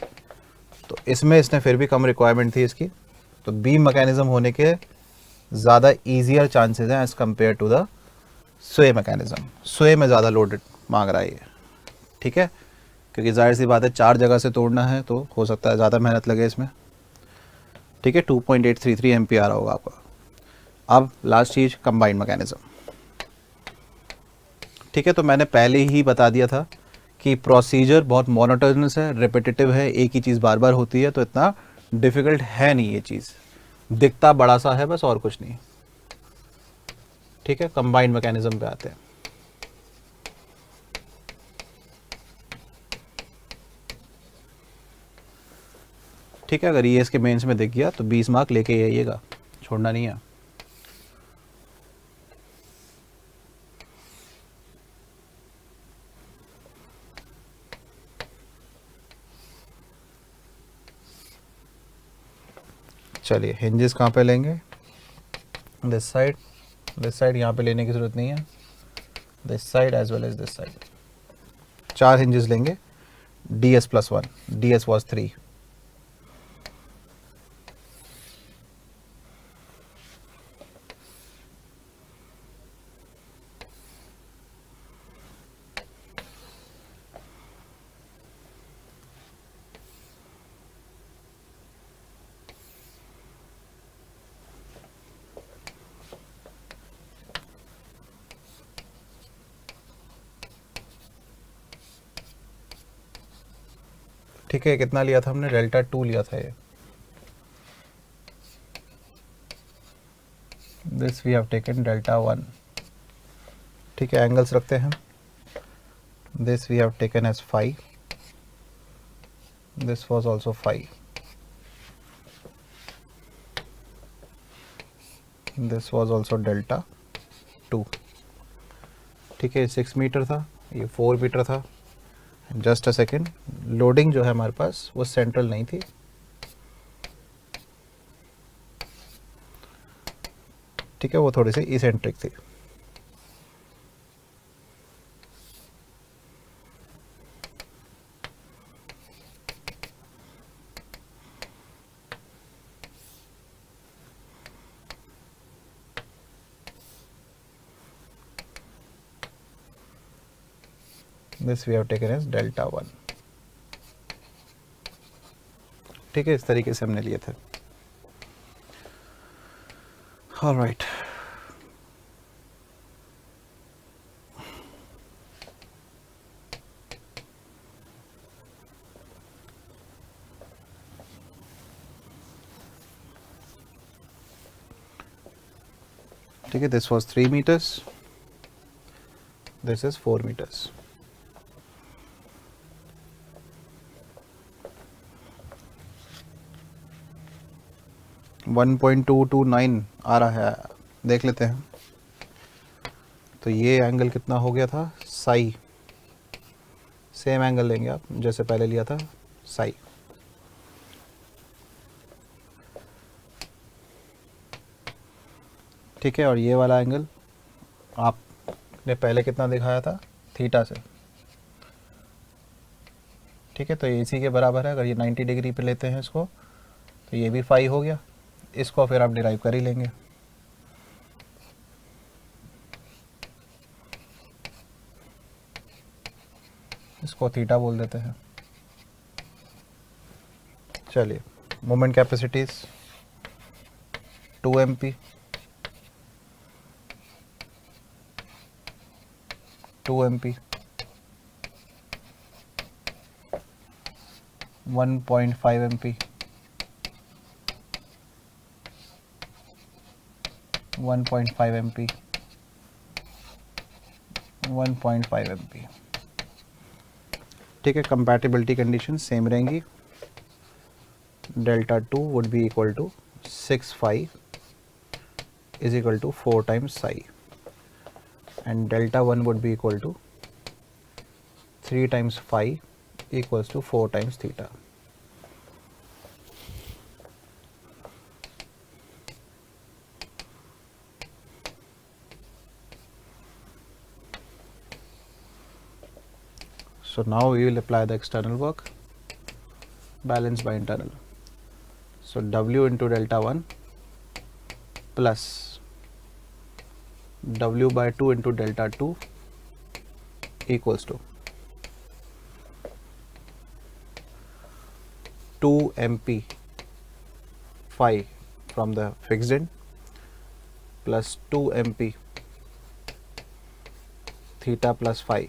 तो इसमें इसने फिर भी कम रिक्वायरमेंट थी इसकी, तो बीम मैकेनिज्म होने के ज़्यादा ईजियर चांसेस हैं as compare to the sway mechanism. Sway में ज़्यादा लोडेड मांग रहा है ये, ठीक है, क्योंकि जाहिर सी बात है 4 जगह से तोड़ना है तो हो सकता है ज़्यादा मेहनत लगे इसमें, ठीक है। 2.833 MP आ रहा होगा आपका। अब लास्ट चीज़ कंबाइंड मैकेनिज्म, ठीक है। तो मैंने पहले ही बता दिया था कि प्रोसीजर बहुत मोनोटोनस है, रिपीटेटिव है, एक ही चीज़ बार बार होती है, तो इतना डिफ़िकल्ट है नहीं ये चीज़, दिखता बड़ा सा है बस और कुछ नहीं। ठीक है, कंबाइंड मैकेनिज्म पे आते हैं। ठीक है, अगर ये इसके मेंस में दिख गया तो 20 मार्क लेके ही आइएगा, छोड़ना नहीं है। चलिए, हिंजेस कहाँ पे लेंगे? दिस साइड यहाँ पे लेने की ज़रूरत नहीं है, this side as well as this side. 4 hinges लेंगे, ds+1, ds was 3। ठीक है, कितना लिया था हमने? Δ2 लिया था ये। This we have taken Δ1। ठीक है, एंगल्स रखते हैं। This we have taken as 5, this was also 5, this was also Δ2। ठीक है, 6 मीटर था, ये 4 मीटर था। जस्ट अ सेकेंड, लोडिंग जो है हमारे पास वो सेंट्रल नहीं थी। ठीक है, वो थोड़ी सी इसेंट्रिक थी। This we have taken as Δ1। ठीक है, इस तरीके से हमने लिए थे। ऑलराइट, ठीक है, this was 3 meters, this is 4 meters। One 1.229 आ रहा है, देख लेते हैं। तो ये एंगल कितना हो गया था? साई। सेम एंगल लेंगे आप जैसे पहले लिया था, साई। ठीक है, और ये वाला एंगल आपने पहले कितना दिखाया था? थीटा से। ठीक है, तो ये इसी के बराबर है। अगर ये 90 डिग्री पे लेते हैं इसको, तो ये भी 5 हो गया। इसको फिर आप डिराइव कर ही लेंगे। इसको थीटा बोल देते हैं। चलिए, moment capacities 2 MP, 2 MP, 1.5 MP, 1.5 MP, 1.5 MP। ठीक है, कंपैटिबिलिटी कंडीशन सेम रहेंगी। Δ2 would be equal to 6 phi is equal to 4 times psi, and Δ1 would be equal to 3 times phi equals to 4 times theta. So now we will apply the external work, balanced by internal. So W into Δ1 plus W by 2 into Δ2 equals to 2 MP phi from the fixed end plus 2 MP theta plus phi।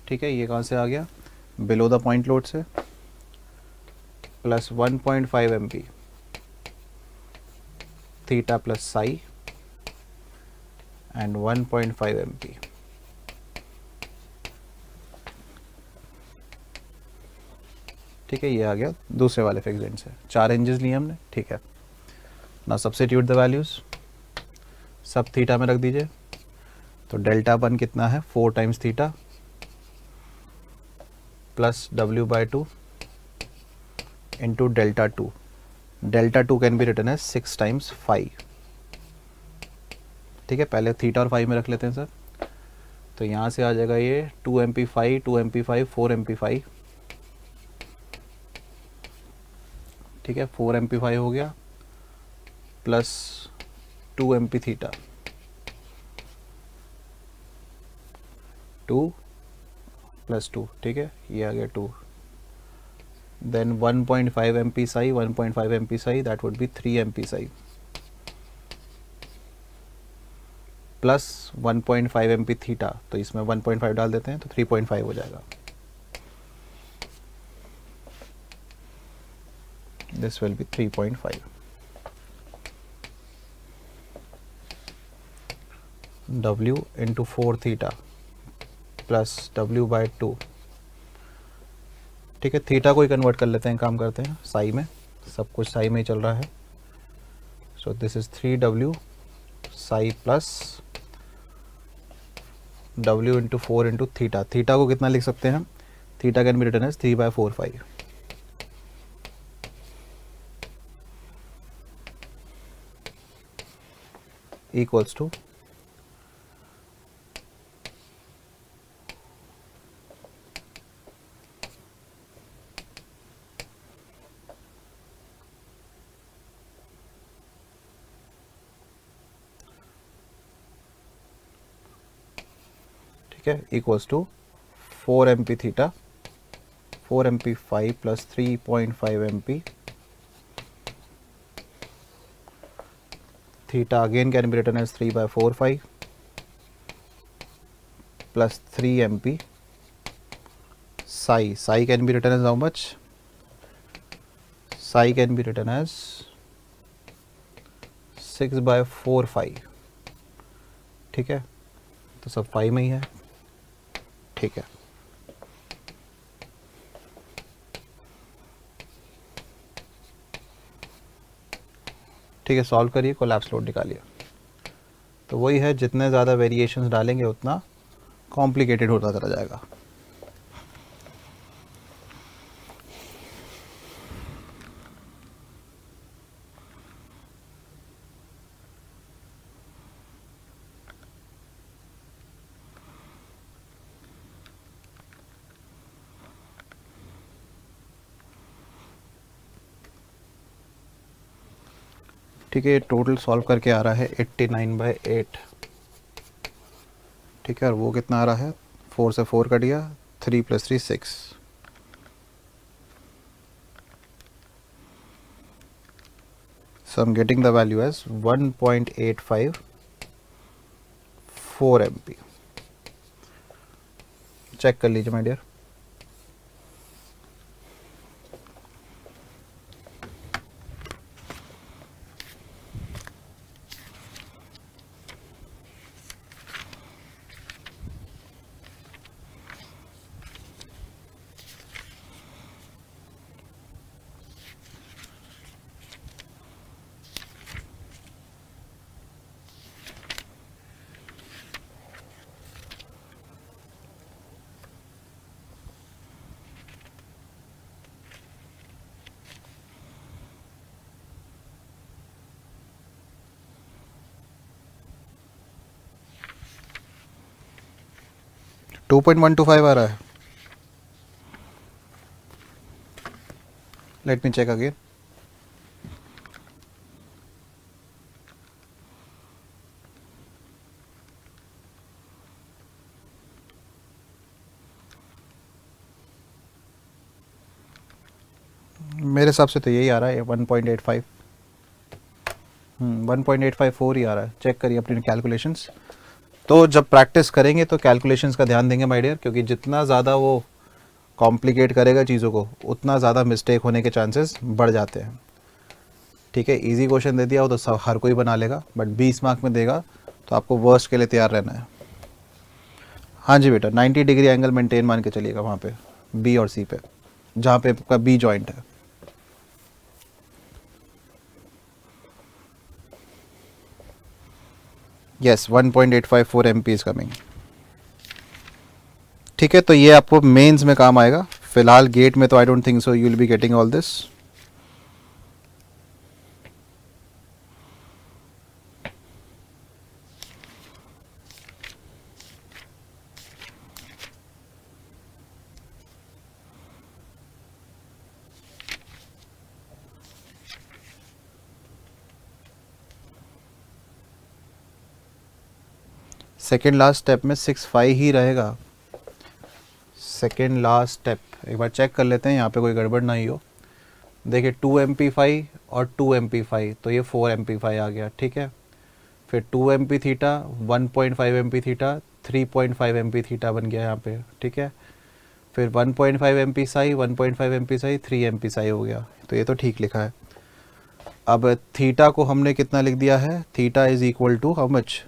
ठीक है, ये कहाँ से आ गया? Below the point load से, plus 1.5 MP theta plus psi and 1.5 MP। ठीक है, ये आ गया दूसरे वाले फिक्स्ड एंड से। 4 रेंजेस लिए हमने, ठीक है। ना सब्स्टिट्यूट द वैल्यूज, सब थीटा में रख दीजिए। तो डेल्टा 1 कितना है, 4 times theta plus W/2 into delta 2। Delta 2 can be written as 6 times phi. ठीक है, पहले थीटा और फाई में रख लेते हैं सर। तो यहाँ से आ जाएगा ये 2 MP phi, 2 MP phi, 4 MP phi. ठीक है, 4 MP फाई हो गया प्लस 2 MP थीटा, 2 प्लस 2। ठीक है, ये आ गया 2। Then 1.5 MP psi, 1.5 MP psi, that would be 3 MP psi plus 1.5 MP theta. तो इसमें 1.5 डाल देते हैं तो 3.5 हो जाएगा। This will B 3.5। W into 4 theta plus W/2। ठीक है, थीटा को ही कन्वर्ट कर लेते हैं, काम करते हैं साई में, सब कुछ साई में ही चल रहा है। So this is 3W psi plus W into 4 into theta. Theta को कितना लिख सकते हैं हम, theta can be written as 3/4 equals to ठीक है, equals to 4 MP theta, 4 MP phi plus 3.5 MP theta again can be written as 3/4 phi plus 3 MP psi. Psi can be written as how much, psi can be written as 6/4 phi. ठीक है, तो सब phi में ही है। ठीक है, ठीक है, सॉल्व करिए, कोलैप्स लोड निकालिए। तो वही है, जितने ज़्यादा वेरिएशंस डालेंगे उतना कॉम्प्लिकेटेड होता चला जाएगा। ठीक है, टोटल सॉल्व करके आ रहा है 89/8। ठीक है, और वो कितना आ रहा है, 4 से 4 कट गया, 3 + 3 6। So I'm getting the value as 1.854 MP। Check कर लीजिए माय डियर। टू 2.125 आ रहा है। Let me check again. मेरे हिसाब से तो यही आ रहा है 1.85। 1.854 ही आ रहा है। चेक करिए अपनी कैलकुलेशंस। तो जब प्रैक्टिस करेंगे तो कैलकुलेशंस का ध्यान देंगे माय डियर, क्योंकि जितना ज़्यादा वो कॉम्प्लिकेट करेगा चीज़ों को उतना ज़्यादा मिस्टेक होने के चांसेस बढ़ जाते हैं। ठीक है, इजी क्वेश्चन दे दिया हो तो सब हर कोई बना लेगा, बट 20 मार्क में देगा तो आपको वर्स्ट के लिए तैयार रहना है। हाँ जी बेटा, 90 डिग्री एंगल मेंटेन मान के चलिएगा वहाँ पे बी और सी पे, जहाँ पे आपका बी जॉइंट है। Yes, 1.854 MP is coming. ठीक है, तो ये आपको मेंस में काम आएगा। फिलहाल गेट में तो I don't think so you will be getting all this. Second last step में 6-5 ही रहेगा। सेकेंड लास्ट स्टेप एक बार चेक कर लेते हैं, यहाँ पे कोई गड़बड़ ना ही हो। देखिए 2 MP5 और 2 MP5, तो ये 4 MP5 आ गया। ठीक है, फिर 2 MP theta, 1.5 MP theta, 3.5 MP theta बन गया यहाँ पे। ठीक है, फिर 1.5 MP psi, 1.5 MP Sai, 3 MP Sai हो गया। तो ये तो ठीक लिखा है। अब थीटा को हमने कितना लिख दिया है, theta is equal to how much,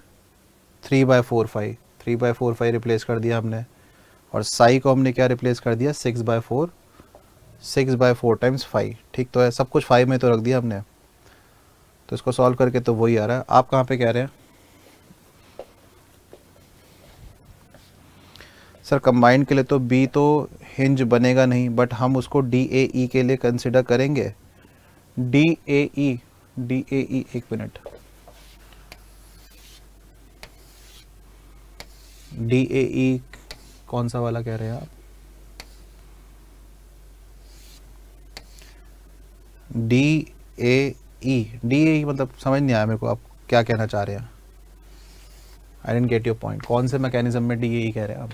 3/4 pi, 3/4 pi replace कर दिया हमने। और साई को हमने क्या रिप्लेस कर दिया, 6/4, 6/4 टाइम्स 5। ठीक तो है, सब कुछ 5 में तो रख दिया हमने। तो इसको सॉल्व करके तो वही आ रहा है। आप कहाँ पे कह रहे हैं सर? कंबाइंड के लिए तो बी तो हिंज बनेगा नहीं, बट हम उसको DAE के लिए कंसिडर करेंगे। DAE, DAE, एक मिनट, DAE कौन सा वाला कह रहे हैं आप? DAE मतलब समझ नहीं आया मेरे को, आप क्या कहना चाह रहे हैं? आई डेंट गेट योर पॉइंट। कौन से मैकेनिज्म में DAE कह रहे हैं आप?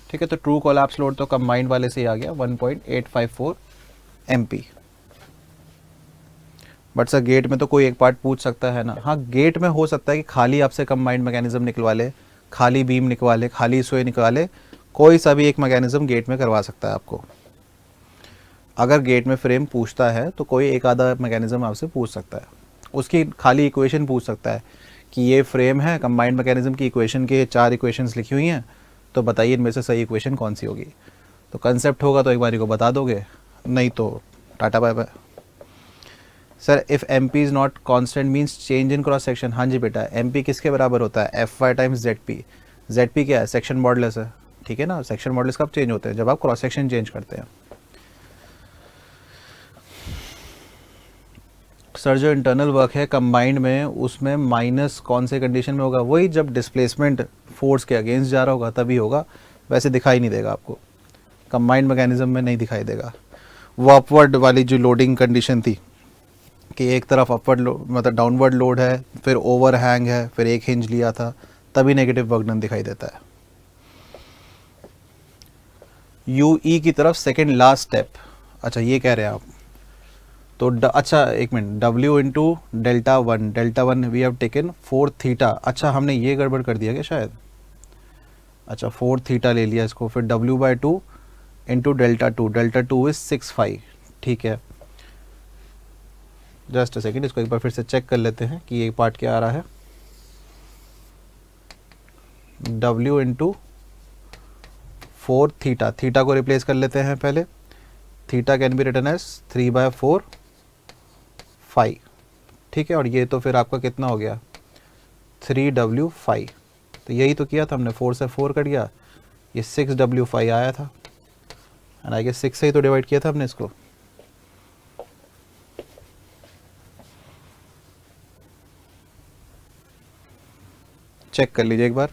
ठीक है, तो ट्रू कोलैप्स लोड तो कंबाइंड वाले से ही आ गया 1.854 MP। बट सर गेट में तो कोई एक पार्ट पूछ सकता है ना। हाँ, गेट में हो सकता है कि खाली आपसे कंबाइंड मैकेनिज्म निकलवा ले, खाली बीम निकलवा ले, खाली सोए निकलवा ले, कोई सा भी एक मैकेनिज्म गेट में करवा सकता है आपको। अगर गेट में फ्रेम पूछता है तो कोई एक आधा मैकेनिज्म आपसे पूछ सकता है, उसकी खाली इक्वेशन पूछ सकता है कि ये फ्रेम है, कंबाइंड मैकेनिज्म की इक्वेशन के 4 इक्वेशंस लिखी हुई हैं, तो बताइए इनमें से सही इक्वेशन कौन सी होगी। तो कंसेप्ट होगा तो एक बारी को बता दोगे, नहीं तो tata bye bye. Sir if M P is not constant means change in cross section. हाँ जी बेटा, एम पी किसके बराबर होता है, F Y times Z P. Z P क्या है, सेक्शन मॉडुलस है। ठीक है ना, सेक्शन मॉडुलस कब चेंज होते हैं, जब आप क्रॉस सेक्शन चेंज करते हैं। सर जो इंटरनल वर्क है कंबाइंड में, उसमें माइनस कौन से कंडीशन में होगा, वही जब डिस्प्लेसमेंट फोर्स के अगेंस्ट जा रहा होगा तभी होगा, वैसे दिखाई नहीं देगा आपको, कंबाइंड मैकेनिज्म में नहीं दिखाई देगा। वो अपवर्ड वाली जो लोडिंग कंडीशन थी कि एक तरफ अपवर्ड मतलब डाउनवर्ड लोड है, फिर ओवर हैंग है, फिर एक हिंज लिया था, तभी नेगेटिव वर्क डन दिखाई देता है। UE की तरफ सेकेंड लास्ट स्टेप, अच्छा ये कह रहे हैं आप। तो अच्छा एक minute, W into delta one we have taken 4 theta. अच्छा हमने ये गड़बड़ कर दिया क्या शायद, अच्छा 4 थीटा ले लिया इसको, फिर W/2 into delta two is 6/5। ठीक है, जस्ट अ सेकेंड, इसको एक बार फिर से चेक कर लेते हैं कि ये पार्ट क्या आ रहा है। W इंटू 4 थीटा, थीटा को रिप्लेस कर लेते हैं पहले। Theta can be written as 3/4 5। ठीक है, और ये तो फिर आपका कितना हो गया, 3W5। तो यही तो किया था हमने, 4 से 4 कट गया, ये 6W5 आया था, एंड आई गेस 6 से ही तो डिवाइड किया था हमने इसको। चेक कर लीजिए एक बार।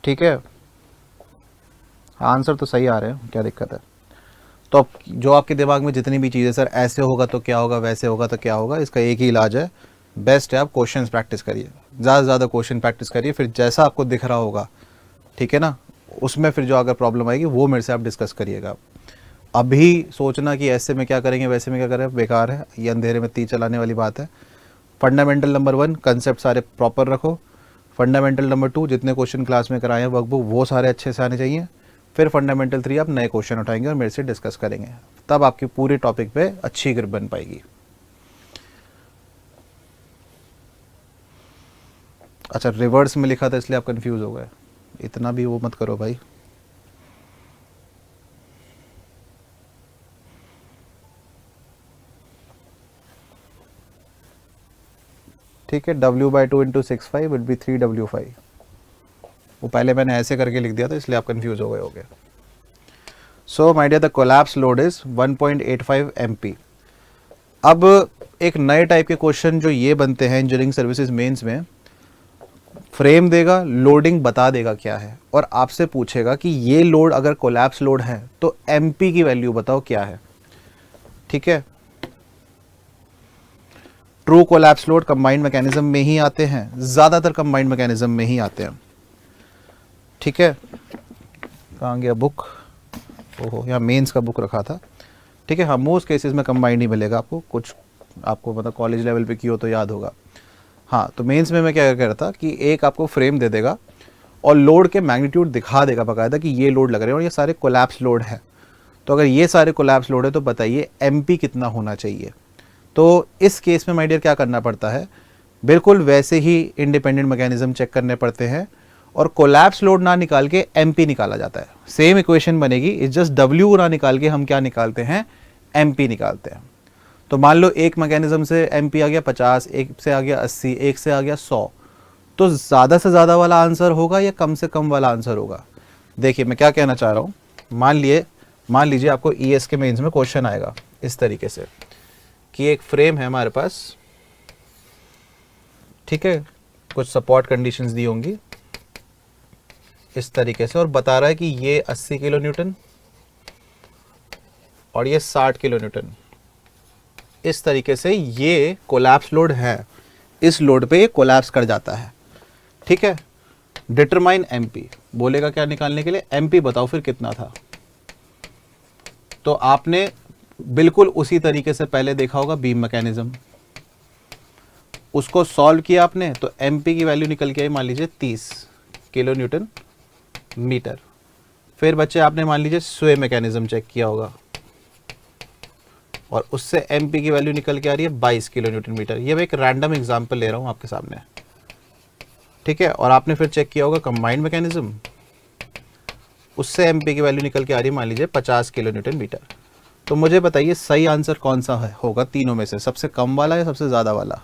ठीक है, आंसर तो सही आ रहे हैं, क्या दिक्कत है। तो अब जो आपके दिमाग में जितनी भी चीज़ें, सर ऐसे होगा तो क्या होगा, वैसे होगा तो क्या होगा, इसका एक ही इलाज है, बेस्ट है आप क्वेश्चंस प्रैक्टिस करिए, ज़्यादा से ज़्यादा क्वेश्चन प्रैक्टिस करिए, फिर जैसा आपको दिख रहा होगा, ठीक है ना, उसमें फिर जो अगर प्रॉब्लम आएगी वो मेरे से आप डिस्कस करिएगा। अभी सोचना कि ऐसे में क्या करेंगे, वैसे में क्या करें, बेकार है, ये अंधेरे में तीर चलाने वाली बात है। फंडामेंटल नंबर 1 कंसेप्ट सारे प्रॉपर रखो। फंडामेंटल नंबर 2 जितने क्वेश्चन क्लास में कराए हैं वर्कबुक वो सारे अच्छे से आने चाहिए। फिर फंडामेंटल 3 आप नए क्वेश्चन उठाएंगे और मेरे से डिस्कस करेंगे, तब आपकी पूरी टॉपिक पे अच्छी ग्रिप बन पाएगी। अच्छा, रिवर्स में लिखा था इसलिए आप कंफ्यूज हो गए, इतना भी वो मत करो भाई। ठीक है, W/2 into 6/5 will be 3W5। वो पहले मैंने ऐसे करके लिख दिया था इसलिए आप कंफ्यूज हो गए होगे। So my dear, the collapse load is 1.85 MP। अब एक नए टाइप के क्वेश्चन जो ये बनते हैं इंजीनियरिंग सर्विसेज मेंस में, फ्रेम देगा, लोडिंग बता देगा क्या है, और आपसे पूछेगा कि ये लोड अगर कोलैप्स लोड है तो MP की वैल्यू बताओ क्या है। ठीक है, true collapse load combined mechanism में ही आते हैं, ज्यादातर कंबाइंड मैकेनिज्म में ही आते हैं। ठीक है, कहाँ गया बुक, ओहो यहाँ मेंस का बुक रखा था। ठीक है, हाँ मोस्ट केसेस में कंबाइंड ही मिलेगा आपको, कुछ आपको मतलब कॉलेज लेवल पे की हो तो याद होगा। हाँ, तो मेंस में मैं क्या कह रहा था कि एक आपको फ्रेम दे देगा और लोड के मैग्नीट्यूड दिखा देगा बकायदा कि ये लोड लग रहे हैं और ये सारे कोलैप्स लोड है। तो अगर ये सारे कोलैप्स लोड है तो बताइए MP कितना होना चाहिए। तो इस केस में माय डियर क्या करना पड़ता है, बिल्कुल वैसे ही इंडिपेंडेंट मैकेनिज्म चेक करने पड़ते हैं और कोलैप्स लोड ना निकाल के MP निकाला जाता है। सेम इक्वेशन बनेगी, इस जस्ट W ना निकाल के हम क्या निकालते हैं, MP निकालते हैं। तो मान लो एक मैकेनिज्म से MP आ गया 50, एक से आ गया 80, एक से आ गया 100, तो ज़्यादा से ज़्यादा वाला आंसर होगा या कम से कम वाला आंसर होगा। देखिए मैं क्या कहना चाह रहा हूँ, मान लीजिए आपको ES के मेंस में क्वेश्चन आएगा इस तरीके से कि एक फ्रेम है हमारे पास, ठीक है, कुछ सपोर्ट कंडीशंस दी होंगी इस तरीके से और बता रहा है कि ये 80 किलो न्यूटन और ये 60 किलो न्यूटन, इस तरीके से ये कोलैप्स लोड है, इस लोड पे ये कोलैप्स कर जाता है। ठीक है, डिटरमाइन MP बोलेगा क्या निकालने के लिए, MP बताओ फिर कितना था। तो आपने बिल्कुल उसी तरीके से पहले देखा होगा बीम मैकेनिज्म, उसको सॉल्व किया आपने तो MP की वैल्यू निकल के आई मान लीजिए 30 किलो न्यूटन मीटर। फिर बच्चे आपने मान लीजिए स्वे मैकेनिज्म चेक किया होगा और उससे MP की वैल्यू निकल के आ रही है 22 किलो न्यूटन मीटर। ये मैं एक रैंडम एग्जांपल ले रहा हूं आपके सामने। ठीक है, और आपने फिर चेक किया होगा कंबाइंड मैकेनिज्म, उससे MP की वैल्यू निकल के आ रही है मान लीजिए 50 किलो न्यूटन मीटर। तो मुझे बताइए सही आंसर कौन सा है होगा तीनों में से, सबसे कम वाला या सबसे ज्यादा वाला।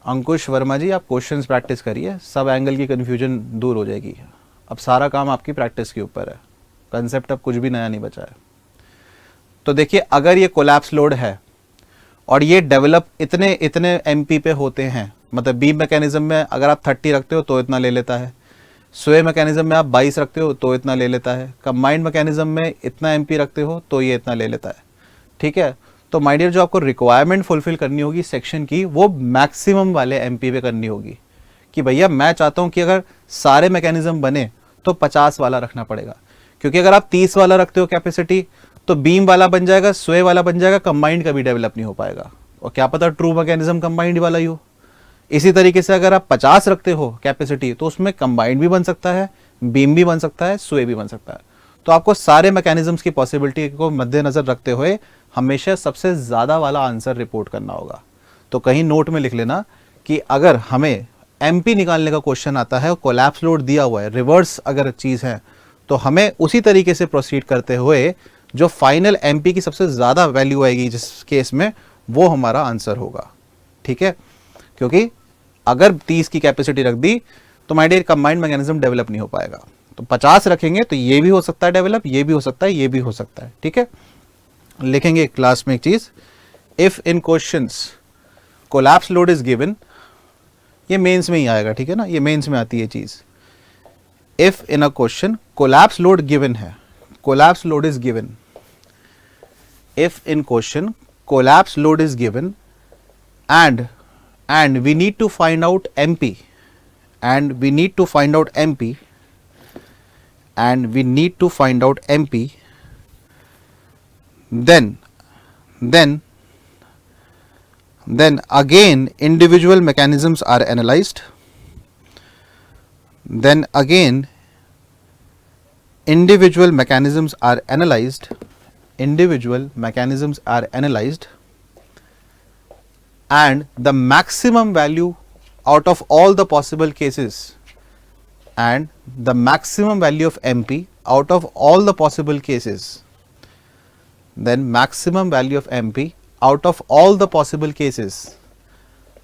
अंकुश वर्मा जी, आप क्वेश्चंस प्रैक्टिस करिए, सब एंगल की कंफ्यूजन दूर हो जाएगी। अब सारा काम आपकी प्रैक्टिस के ऊपर है, कंसेप्ट अब कुछ भी नया नहीं बचा है। तो देखिए अगर ये कोलैप्स लोड है और ये डेवलप इतने इतने MP पे होते हैं, मतलब बीम मैकेनिज्म में अगर आप 30 रखते हो तो इतना ले लेता है, स्वे मैकेनिज्म में आप 22 रखते हो तो इतना ले लेता है, कंबाइंड मैकेनिज्म में इतना MP रखते हो तो ये इतना ले लेता है। ठीक है, तो माय डियर जो आपको रिक्वायरमेंट फुलफिल करनी होगी सेक्शन की वो मैक्सिमम वाले MP पे करनी होगी कि भैया मैं चाहता हूं कि अगर सारे मैकेनिज्म बने तो 50 वाला रखना पड़ेगा, क्योंकि अगर आप 30 वाला रखते हो कैपेसिटी तो बीम वाला बन जाएगा, स्वे वाला बन जाएगा, कंबाइंड का भी डेवलप नहीं हो पाएगा और क्या पता ट्रू मैकेनिज्म कंबाइंड वाला ही हो। इसी तरीके से अगर आप 50 रखते हो कैपेसिटी तो उसमें कंबाइंड भी बन सकता है, बीम भी बन सकता है, स्वे भी बन सकता है। तो आपको सारे मैकेनिज्म्स की पॉसिबिलिटी को मद्देनजर रखते हुए हमेशा सबसे ज्यादा वाला आंसर रिपोर्ट करना होगा। तो कहीं नोट में लिख लेना कि अगर हमें MP निकालने का क्वेश्चन आता है और कोलैप्स लोड दिया हुआ है, रिवर्स अगर चीज है, तो हमें उसी तरीके से प्रोसीड करते हुए जो फाइनल MP की सबसे ज्यादा वैल्यू आएगी जिस केस में, वो हमारा आंसर होगा। ठीक है, क्योंकि अगर 30 की कैपेसिटी रख दी तो my dear combined mechanism develop नहीं हो पाएगा। तो 50 रखेंगे तो ये भी हो सकता है डेवलप, ये भी हो सकता है, ये भी हो सकता है। ठीक है, लिखेंगे क्लास में एक चीज, if in questions collapse load is given, ये मेंस में ही आएगा। ठीक है ना, ये मेंस में आती है चीज if in a question collapse load given है, collapse load is given, if in question collapse load is given and we need to find out MP, and we need to find out MP, and we need to find out MP, then again individual mechanisms are analyzed, then again individual mechanisms are analyzed, individual mechanisms are analyzed, and the maximum value out of all the possible cases, and the maximum value of MP out of all the possible cases, then maximum value of MP out of all the possible cases,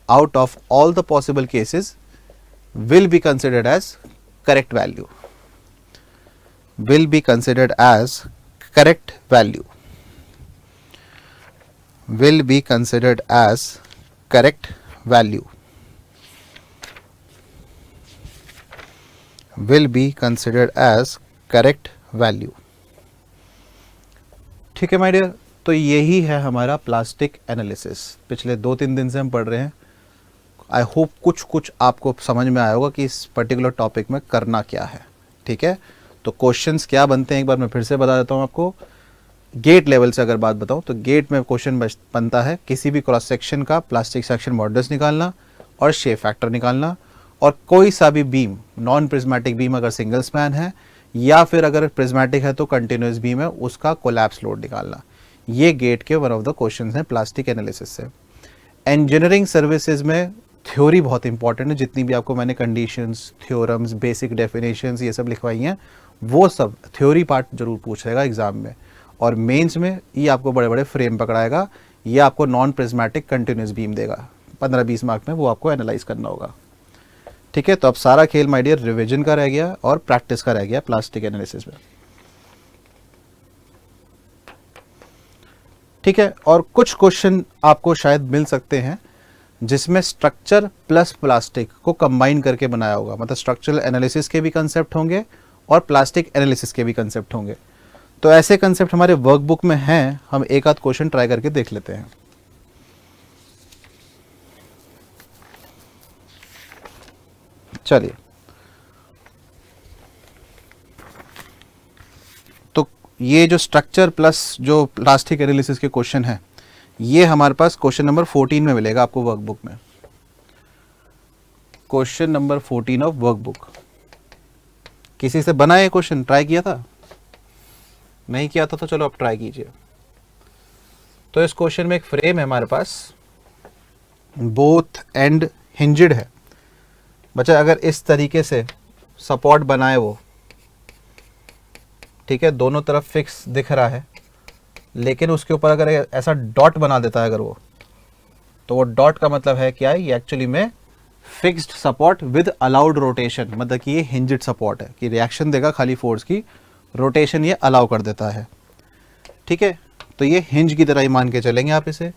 out of all the possible cases will be considered as correct value, will be considered as correct value, will be considered as correct value, will be considered as correct value. ठीक है my dear, तो यही है हमारा plastic analysis. पिछले 2-3 दिन से हम पढ़ रहे हैं। आई होप कुछ आपको समझ में आया होगा कि इस पर्टिकुलर टॉपिक में करना क्या है। ठीक है, तो क्वेश्चंस क्या बनते हैं एक बार मैं फिर से बता देता हूँ आपको। गेट लेवल से अगर बात बताऊँ तो गेट में क्वेश्चन बनता है किसी भी क्रॉस सेक्शन का प्लास्टिक सेक्शन मॉडुलस निकालना और शेप फैक्टर निकालना, और कोई सा भी बीम, नॉन प्रिज्मेटिक बीम अगर सिंगल स्पैन है या फिर अगर प्रिज्मेटिक है तो कंटिन्यूस बीम है, उसका कोलैप्स लोड निकालना। ये गेट के वन ऑफ द क्वेश्चंस हैं प्लास्टिक एनालिसिस से। इंजीनियरिंग सर्विसेज में थ्योरी बहुत इंपॉर्टेंट है। जितनी भी आपको मैंने कंडीशंस, थ्योरम्स, बेसिक डेफिनेशंस ये सब लिखवाई हैं, वो सब थ्योरी पार्ट जरूर पूछेगा एग्जाम में। और मेंस में ये आपको बड़े बड़े फ्रेम पकड़ाएगा, ये आपको नॉन प्रिज्मेटिक कंटिन्यूस बीम देगा 15-20 मार्क में, वो आपको एनालाइज करना होगा। ठीक है, तो अब सारा खेल माय डियर रिवीजन का रह गया और प्रैक्टिस का रह गया प्लास्टिक एनालिसिस में। ठीक है, और कुछ क्वेश्चन आपको शायद मिल सकते हैं जिसमें स्ट्रक्चर प्लस प्लास्टिक को कंबाइन करके बनाया होगा, मतलब स्ट्रक्चरल एनालिसिस के भी कंसेप्ट होंगे और प्लास्टिक एनालिसिस के भी कंसेप्ट होंगे। तो ऐसे कंसेप्ट हमारे वर्कबुक में हैं, हम एक आध क्वेश्चन ट्राई करके देख लेते हैं। चलिए, तो ये जो स्ट्रक्चर प्लस जो प्लास्टिक एनालिसिस के क्वेश्चन है, ये हमारे पास क्वेश्चन नंबर 14 में मिलेगा आपको वर्कबुक में। Question number 14 of workbook. किसी से बना है क्वेश्चन, ट्राई किया था? नहीं किया था तो चलो आप ट्राई कीजिए। तो इस क्वेश्चन में एक फ्रेम है हमारे पास, बोथ एंड हिंज्ड है। बच्चा अगर इस तरीके से सपोर्ट बनाए वो, ठीक है, दोनों तरफ फिक्स दिख रहा है, लेकिन उसके ऊपर अगर ऐसा डॉट बना देता है अगर वो, तो वो डॉट का मतलब है क्या है, ये एक्चुअली में fixed support with allowed rotation, मतलब कि ये हिंज्ड सपोर्ट है कि रिएक्शन देगा खाली फोर्स की, रोटेशन ये अलाउ कर देता है। ठीक है, तो ये हिंज की तरह ही मान के चलेंगे आप इसे।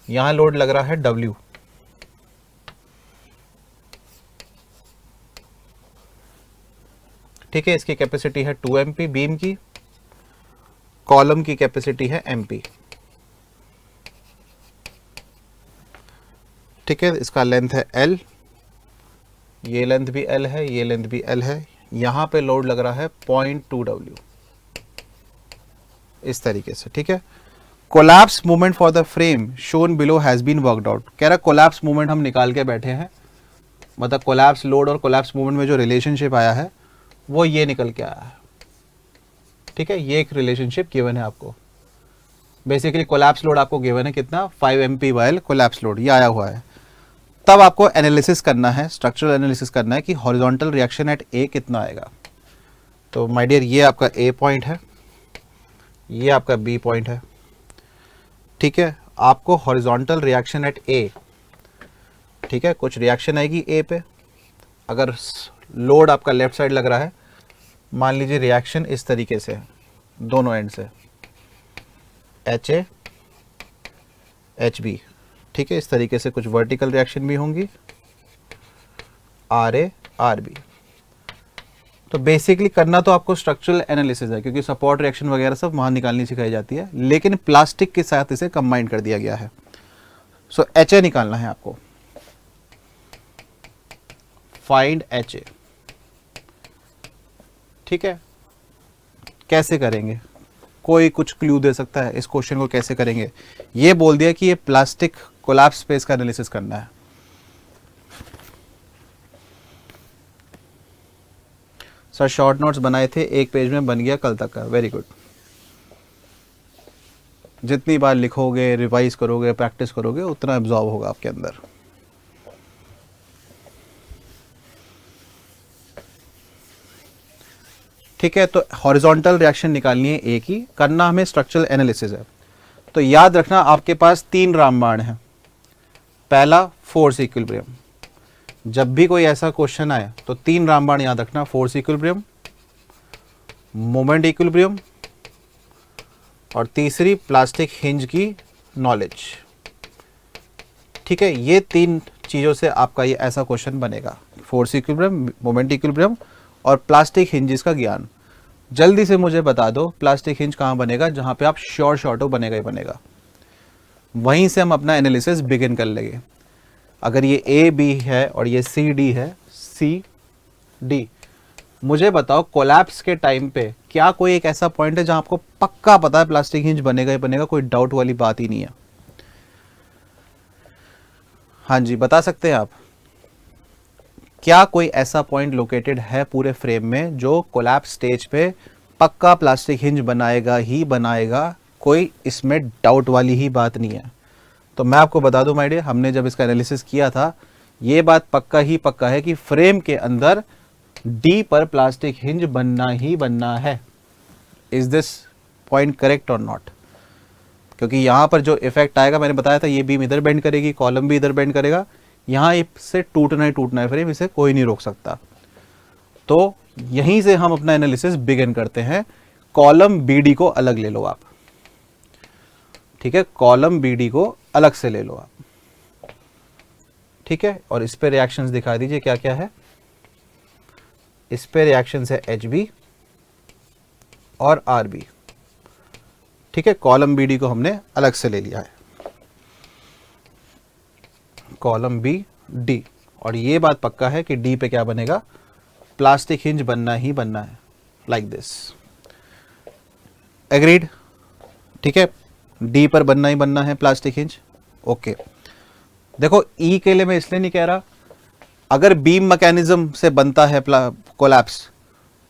यहां लोड लग रहा है W, ठीक है, इसकी कैपेसिटी है 2 MP बीम की, कॉलम की कैपेसिटी है MP। ठीक है, इसका लेंथ है L, ये लेंथ भी L है, ये लेंथ भी L है। यहां पे लोड लग रहा है 0.2 W, इस तरीके से। ठीक है, collapse movement for the frame shown below has been worked out. कह रहा कोलैप्स मूवमेंट हम निकाल के बैठे हैं, मतलब कोलैप्स लोड और कोलैप्स मूवमेंट में जो रिलेशनशिप आया है वो ये निकल के आया है। ठीक है, ये एक रिलेशनशिप गिवन है आपको। बेसिकली कोलैप्स लोड आपको गिवन है कितना, 5 MP बाय कोलैप्स लोड, ये आया हुआ है। तब आपको एनालिसिस करना है, स्ट्रक्चरल एनालिसिस करना है कि हॉरिजॉन्टल रिएक्शन एट ए कितना आएगा। तो माय डियर ये आपका ए पॉइंट है, ये आपका बी पॉइंट है। ठीक है, आपको हॉरिजॉन्टल रिएक्शन एट ए, ठीक है, कुछ रिएक्शन आएगी ए पे। अगर लोड आपका लेफ्ट साइड लग रहा है, मान लीजिए रिएक्शन इस तरीके से दोनों एंड से HA HB, ठीक है, इस तरीके से कुछ वर्टिकल रिएक्शन भी होंगी RA RB। तो बेसिकली करना तो आपको स्ट्रक्चरल एनालिसिस है, क्योंकि सपोर्ट रिएक्शन वगैरह सब वहाँ निकालनी सिखाई जाती है, लेकिन प्लास्टिक के साथ इसे कंबाइन कर दिया गया है। सो HA निकालना है आपको, फाइंड HA। ठीक है, कैसे करेंगे? कोई कुछ क्लू दे सकता है इस क्वेश्चन को कैसे करेंगे? ये बोल दिया कि ये प्लास्टिक कोलैप्स स्पेस का एनालिसिस करना है। सर शॉर्ट नोट्स बनाए थे, एक पेज में बन गया कल तक का। Very good. जितनी बार लिखोगे, रिवाइज करोगे, प्रैक्टिस करोगे, उतना एब्जॉर्ब होगा आपके अंदर। ठीक है, तो हॉरिजॉन्टल रिएक्शन निकालनी है, एक ही करना हमें स्ट्रक्चरल एनालिसिस है। तो याद रखना आपके पास 3 रामबाण है। पहला फोर्स इक्विलिब्रियम, जब भी कोई ऐसा क्वेश्चन आए तो 3 रामबाण याद रखना, फोर्स इक्विलिब्रियम, मोमेंट इक्विलिब्रियम, और तीसरी प्लास्टिक हिंज की नॉलेज। ठीक है, ये 3 चीज़ों से आपका ये ऐसा क्वेश्चन बनेगा, फोर्स इक्विलिब्रियम, मोमेंट इक्विलिब्रियम और प्लास्टिक हिंजेस का ज्ञान। जल्दी से मुझे बता दो प्लास्टिक हिंज कहाँ बनेगा, जहाँ पे आप श्योर शॉर्टो बनेगा ही बनेगा। वहीं से हम अपना एनालिसिस बिगिन कर लेंगे। अगर ये A B है और ये C D है, C D, मुझे बताओ कोलैप्स के टाइम पे क्या कोई एक ऐसा पॉइंट है जहां आपको पक्का पता है प्लास्टिक हिंज बनेगा ही बनेगा, कोई डाउट वाली बात ही नहीं है? हाँ जी, बता सकते हैं आप? क्या कोई ऐसा पॉइंट लोकेटेड है पूरे फ्रेम में जो कोलैप्स स्टेज पे पक्का प्लास्टिक हिंज बनाएगा ही बनाएगा, कोई इसमें डाउट वाली ही बात नहीं है? तो मैं आपको बता दूं माय डियर, हमने जब इसका एनालिसिस किया था, ये बात पक्का ही पक्का है कि फ्रेम के अंदर D पर प्लास्टिक हिंज बनना ही बनना है। इज दिस पॉइंट करेक्ट और नॉट? क्योंकि यहां पर जो इफेक्ट आएगा, मैंने बताया था, ये बीम इधर बेंड करेगी, कॉलम भी इधर बेंड करेगा, यहां इससे टूटना ही टूटना है फ्रेम, इसे कोई नहीं रोक सकता। तो यहीं से हम अपना एनालिसिस बिगिन करते हैं। कॉलम BD को अलग ले लो आप। ठीक है, कॉलम BD को अलग से ले लो आप। ठीक है, और इस पे रिएक्शंस दिखा दीजिए क्या क्या है। इस पे रिएक्शंस है HB और RB। ठीक है, कॉलम BD को हमने अलग से ले लिया है, कॉलम BD। और ये बात पक्का है कि D पे क्या बनेगा, प्लास्टिक हिंज बनना ही बनना है, लाइक दिस। एग्रीड? ठीक है, D पर बनना ही बनना है प्लास्टिक हिंज। ओके, देखो E के लिए मैं इसलिए नहीं कह रहा, अगर बीम मैकेनिज्म से बनता है कोलैप्स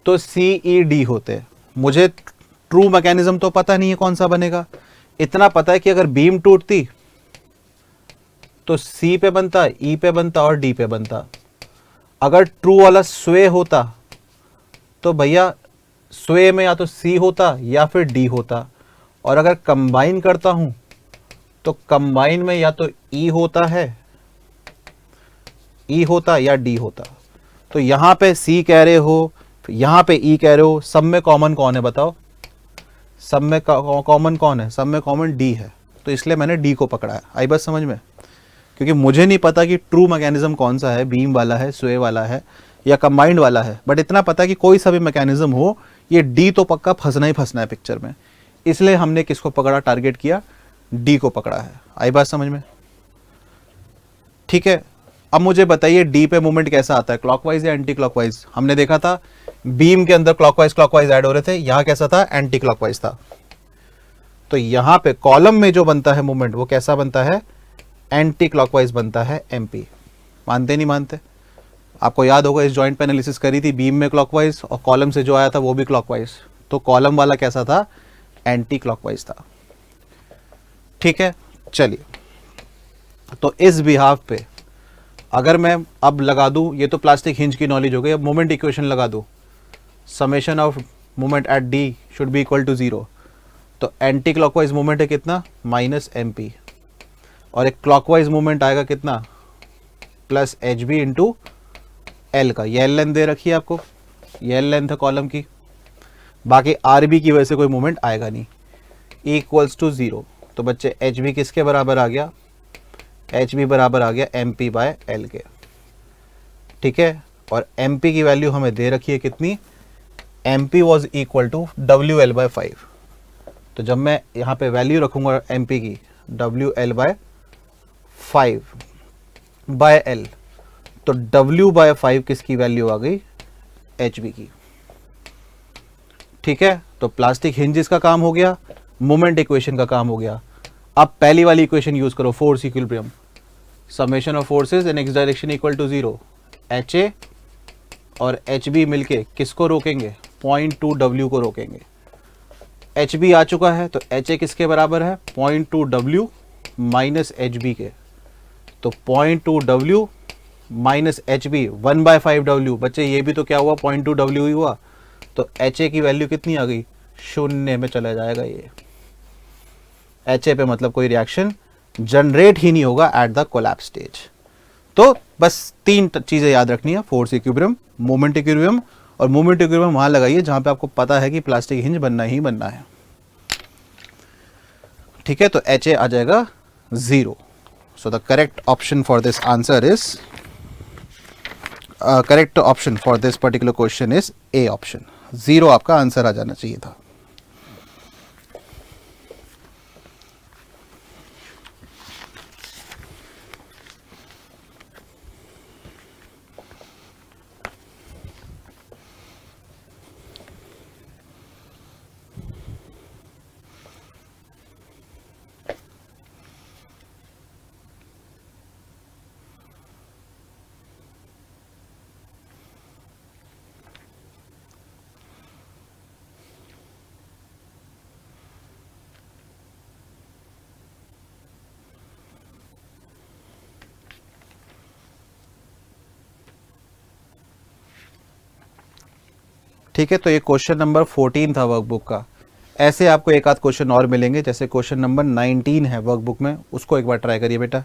तो CED होते। मुझे ट्रू मैकेनिज्म तो पता नहीं है कौन सा बनेगा, इतना पता है कि अगर बीम टूटती तो C पे बनता, E पे बनता और D पे बनता। अगर ट्रू वाला स्वे होता तो भैया स्वे में या तो C होता या फिर D होता, और अगर कंबाइन करता हूं तो कंबाइन में या तो E होता है, E होता या D होता। तो यहां पे C कह रहे हो, यहां पे E कह रहे हो, सब में कॉमन कौन है बताओ? सब में कॉमन कौन है? सब में कॉमन D है, तो इसलिए मैंने D को पकड़ा है। आई बात समझ में? क्योंकि मुझे नहीं पता कि ट्रू मैकेनिज्म कौन सा है, बीम वाला है, स्वे वाला है या कंबाइंड वाला है, बट इतना पता है कि कोई सा भी मैकेनिज्म हो, ये D तो पक्का फंसना ही फंसना है पिक्चर में। इसलिए हमने किसको पकड़ा, टारगेट किया, D को पकड़ा है। आई बात समझ में? ठीक है, अब मुझे बताइए D पे मूवमेंट कैसा आता है, क्लॉकवाइज या एंटी क्लॉकवाइज? हमने देखा था बीम के अंदर क्लॉकवाइज ऐड हो रहे थे, यहां कैसा था, एंटी क्लॉकवाइज था। तो यहां पे कॉलम में जो बनता है मूवमेंट वो कैसा बनता है, एंटी क्लॉकवाइज बनता है, MP। मानते नहीं मानते? आपको याद होगा इस जॉइंट पे एनालिसिस करी थी, बीम में क्लॉकवाइज और कॉलम से जो आया था वो भी क्लॉकवाइज, तो कॉलम वाला कैसा था, एंटी क्लॉकवाइज था। ठीक है, चलिए, तो इस बिहाफ पे अगर मैं अब लगा दूं, ये तो प्लास्टिक हिंज की नॉलेज हो गई, अब मोमेंट इक्वेशन लगा दूं, summation of moment at D should be equal to 0। तो एंटी क्लॉकवाइज मूवमेंट है कितना, -MP, और एक क्लॉकवाइज मूवमेंट आएगा कितना, प्लस HB इंटू L का। ये L लेंथ दे रखी है आपको, ये L लेंथ है कॉलम की, बाकी RB की वजह से कोई मूवमेंट आएगा नहीं, इक्वल्स टू 0। तो बच्चे HB किसके बराबर आ गया, HB बराबर आ गया MP बाय L के। ठीक है, और एम पी की वैल्यू हमें दे रखी है कितनी, M P was equal to W L by 5। तो जब मैं यहाँ पे वैल्यू रखूंगा एम पी की W L by 5 by L, तो डब्ल्यू बाय 5 किसकी वैल्यू आ गई, एच बी की। ठीक है, तो प्लास्टिक हिंजेस का काम हो गया, मोमेंट इक्वेशन का काम हो गया। अब पहली वाली इक्वेशन यूज करो, force equilibrium, summation of forces in X direction equal to 0, H A और एच बी मिलके किसको रोकेंगे, 0.2 डब्ल्यू को रोकेंगे। एच बी आ चुका है, तो एच ए किसके बराबर है, 0.2 डब्ल्यू माइनस एच बी के। तो 0.2 W minus H B 1/5 W, बच्चे ये भी तो क्या हुआ, 0.2 डब्ल्यू ही हुआ। तो एच ए की वैल्यू कितनी आ गई, शून्य में चला जाएगा ये। एच ए पे मतलब कोई रिएक्शन जनरेट ही नहीं होगा एट द कोलैप्स स्टेज। तो बस तीन चीजें याद रखनी है, फोर्स इक्विलिब्रियम, मोमेंट इक्विलिब्रियम, और मोमेंट इक्विलिब्रियम वहां लगाइए जहां पे आपको पता है कि प्लास्टिक हिंज बनना ही बनना है। ठीक है, तो एच ए आ जाएगा 0। So the correct option for this answer is correct option for this particular question is A option, 0 आपका आंसर आ जाना चाहिए था। ठीक है, तो ये क्वेश्चन नंबर 14 था वर्कबुक का। ऐसे आपको एक आध क्वेश्चन और मिलेंगे, जैसे क्वेश्चन नंबर 19 है वर्कबुक में, उसको एक बार ट्राई करिए बेटा।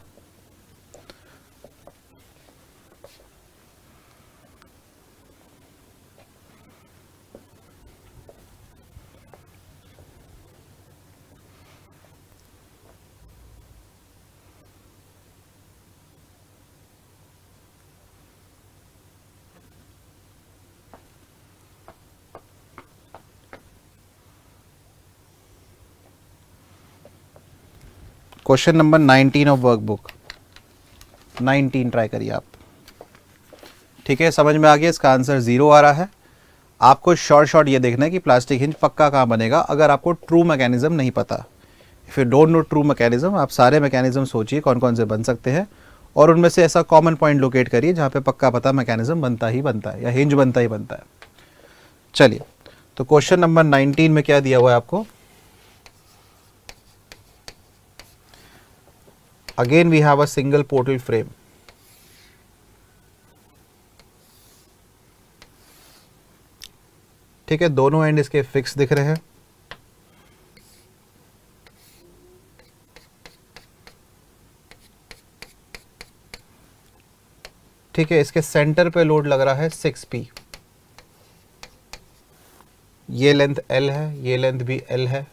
Question number 19 of workbook, 19 try करिए आप। ठीक है, समझ में आ गया, इसका आंसर 0 आ रहा है। आपको शॉर्ट ये देखना है कि प्लास्टिक हिंज पक्का कहाँ बनेगा, अगर आपको ट्रू मैकेनिज्म नहीं पता। If you don't know true mechanism, आप सारे मैकेनिज्म सोचिए कौन कौन से बन सकते हैं, और उनमें से ऐसा कॉमन पॉइंट लोकेट करिए जहाँ पे पक्का पता मैकेनिज्म बनता ही बनता है, या हिंज बनता ही बनता है। चलिए, तो क्वेश्चन नंबर 19 में क्या दिया हुआ है आपको, again we have a single portal frame. ठीक है, दोनों एंड इसके फिक्स दिख रहे हैं। ठीक है, इसके सेंटर पे लोड लग रहा है 6p। ये लेंथ L है, ये लेंथ भी L है,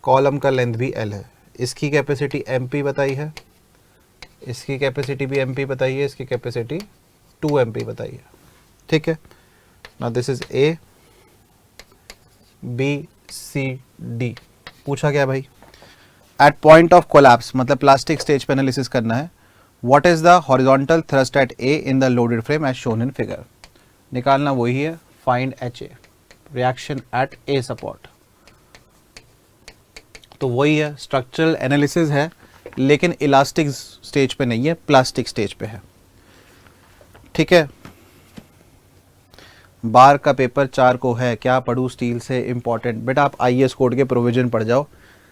कॉलम का लेंथ भी L है। इसकी कैपेसिटी MP बताई है, इसकी कैपेसिटी भी MP बताई है, इसकी कैपेसिटी 2 MP बताई है। ठीक है, now this is A B C D। पूछा क्या भाई, एट पॉइंट ऑफ कोलैप्स, मतलब प्लास्टिक स्टेज पे एनालिसिस करना है, what is the horizontal thrust at A in the loaded frame as shown in figure. निकालना वही है, find HA, reaction at A support. तो वही है, स्ट्रक्चरल एनालिसिस है, लेकिन इलास्टिक स्टेज पे नहीं है, प्लास्टिक स्टेज पे है। ठीक है, बार का पेपर 4 को है, क्या पढ़ूं स्टील से, इंपॉर्टेंट। बेटा आप IAS कोड के प्रोविजन पढ़ जाओ,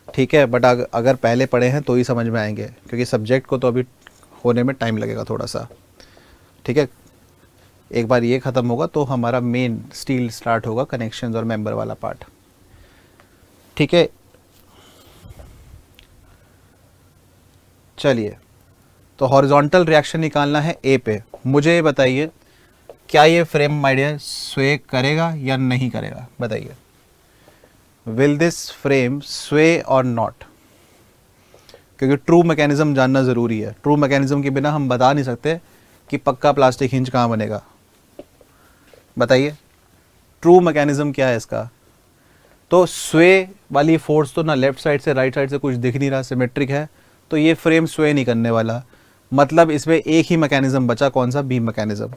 ठीक है, बट अगर पहले पढ़े हैं तो ही समझ में आएंगे, क्योंकि सब्जेक्ट को तो अभी होने में टाइम लगेगा थोड़ा सा। ठीक है, एक बार ये ख़त्म होगा तो हमारा मेन स्टील स्टार्ट होगा, कनेक्शंस और मेंबर वाला पार्ट। ठीक है, चलिए, तो हॉरिजॉन्टल रिएक्शन निकालना है A पे। मुझे ये बताइए, क्या ये फ्रेम आइडिया स्वे करेगा या नहीं करेगा, बताइए। विल दिस फ्रेम स्वे और नॉट, क्योंकि ट्रू मैकेनिज्म जानना ज़रूरी है। ट्रू मैकेनिज्म के बिना हम बता नहीं सकते कि पक्का प्लास्टिक हिंज कहाँ बनेगा। बताइए ट्रू मैकेनिज्म क्या है इसका? तो स्वे वाली फोर्स तो ना लेफ्ट साइड से राइट साइड से कुछ दिख नहीं रहा, सिमेट्रिक है, तो ये फ्रेम स्वे नहीं करने वाला। मतलब इसमें एक ही मैकेनिज्म बचा, कौन सा? Beam mechanism.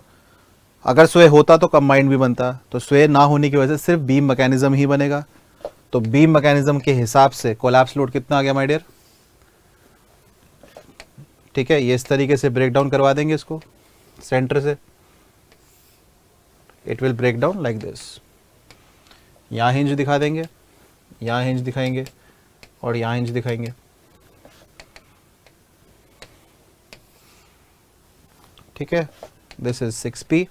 अगर स्वे होता तो कंबाइंड भी बनता, तो स्वे ना होने की वजह से सिर्फ बीम मैकेनिज्म ही बनेगा। तो बीम मैकेनिज्म के हिसाब से कोलैप्स लोड कितना आ गया माय डियर? ठीक है, ये इस तरीके से ब्रेक डाउन करवा देंगे इसको सेंटर से, it will break down like this. यहाँ हिंज दिखा देंगे, यहाँ हिंज दिखाएंगे और यहाँ हिंज दिखाएंगे। ठीक है, दिस इज 6P।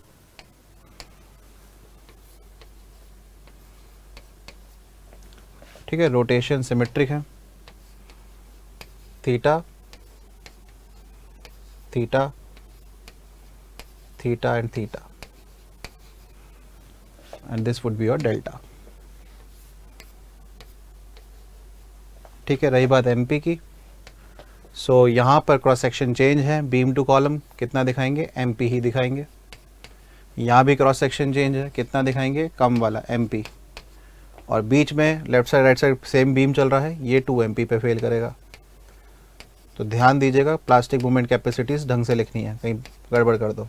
ठीक है, रोटेशन सिमेट्रिक है, theta theta theta and theta, and this would be your delta. ठीक है, रही बात एमपी की, सो यहाँ पर क्रॉस सेक्शन चेंज है, बीम टू कॉलम कितना दिखाएंगे? एमपी ही दिखाएंगे। यहाँ भी क्रॉस सेक्शन चेंज है, कितना दिखाएंगे? कम वाला एमपी। और बीच में left side right side same beam चल रहा है, ये 2MP पे फेल करेगा। तो ध्यान दीजिएगा, प्लास्टिक मूवमेंट कैपेसिटीज ढंग से लिखनी है, कहीं गड़बड़ कर दो।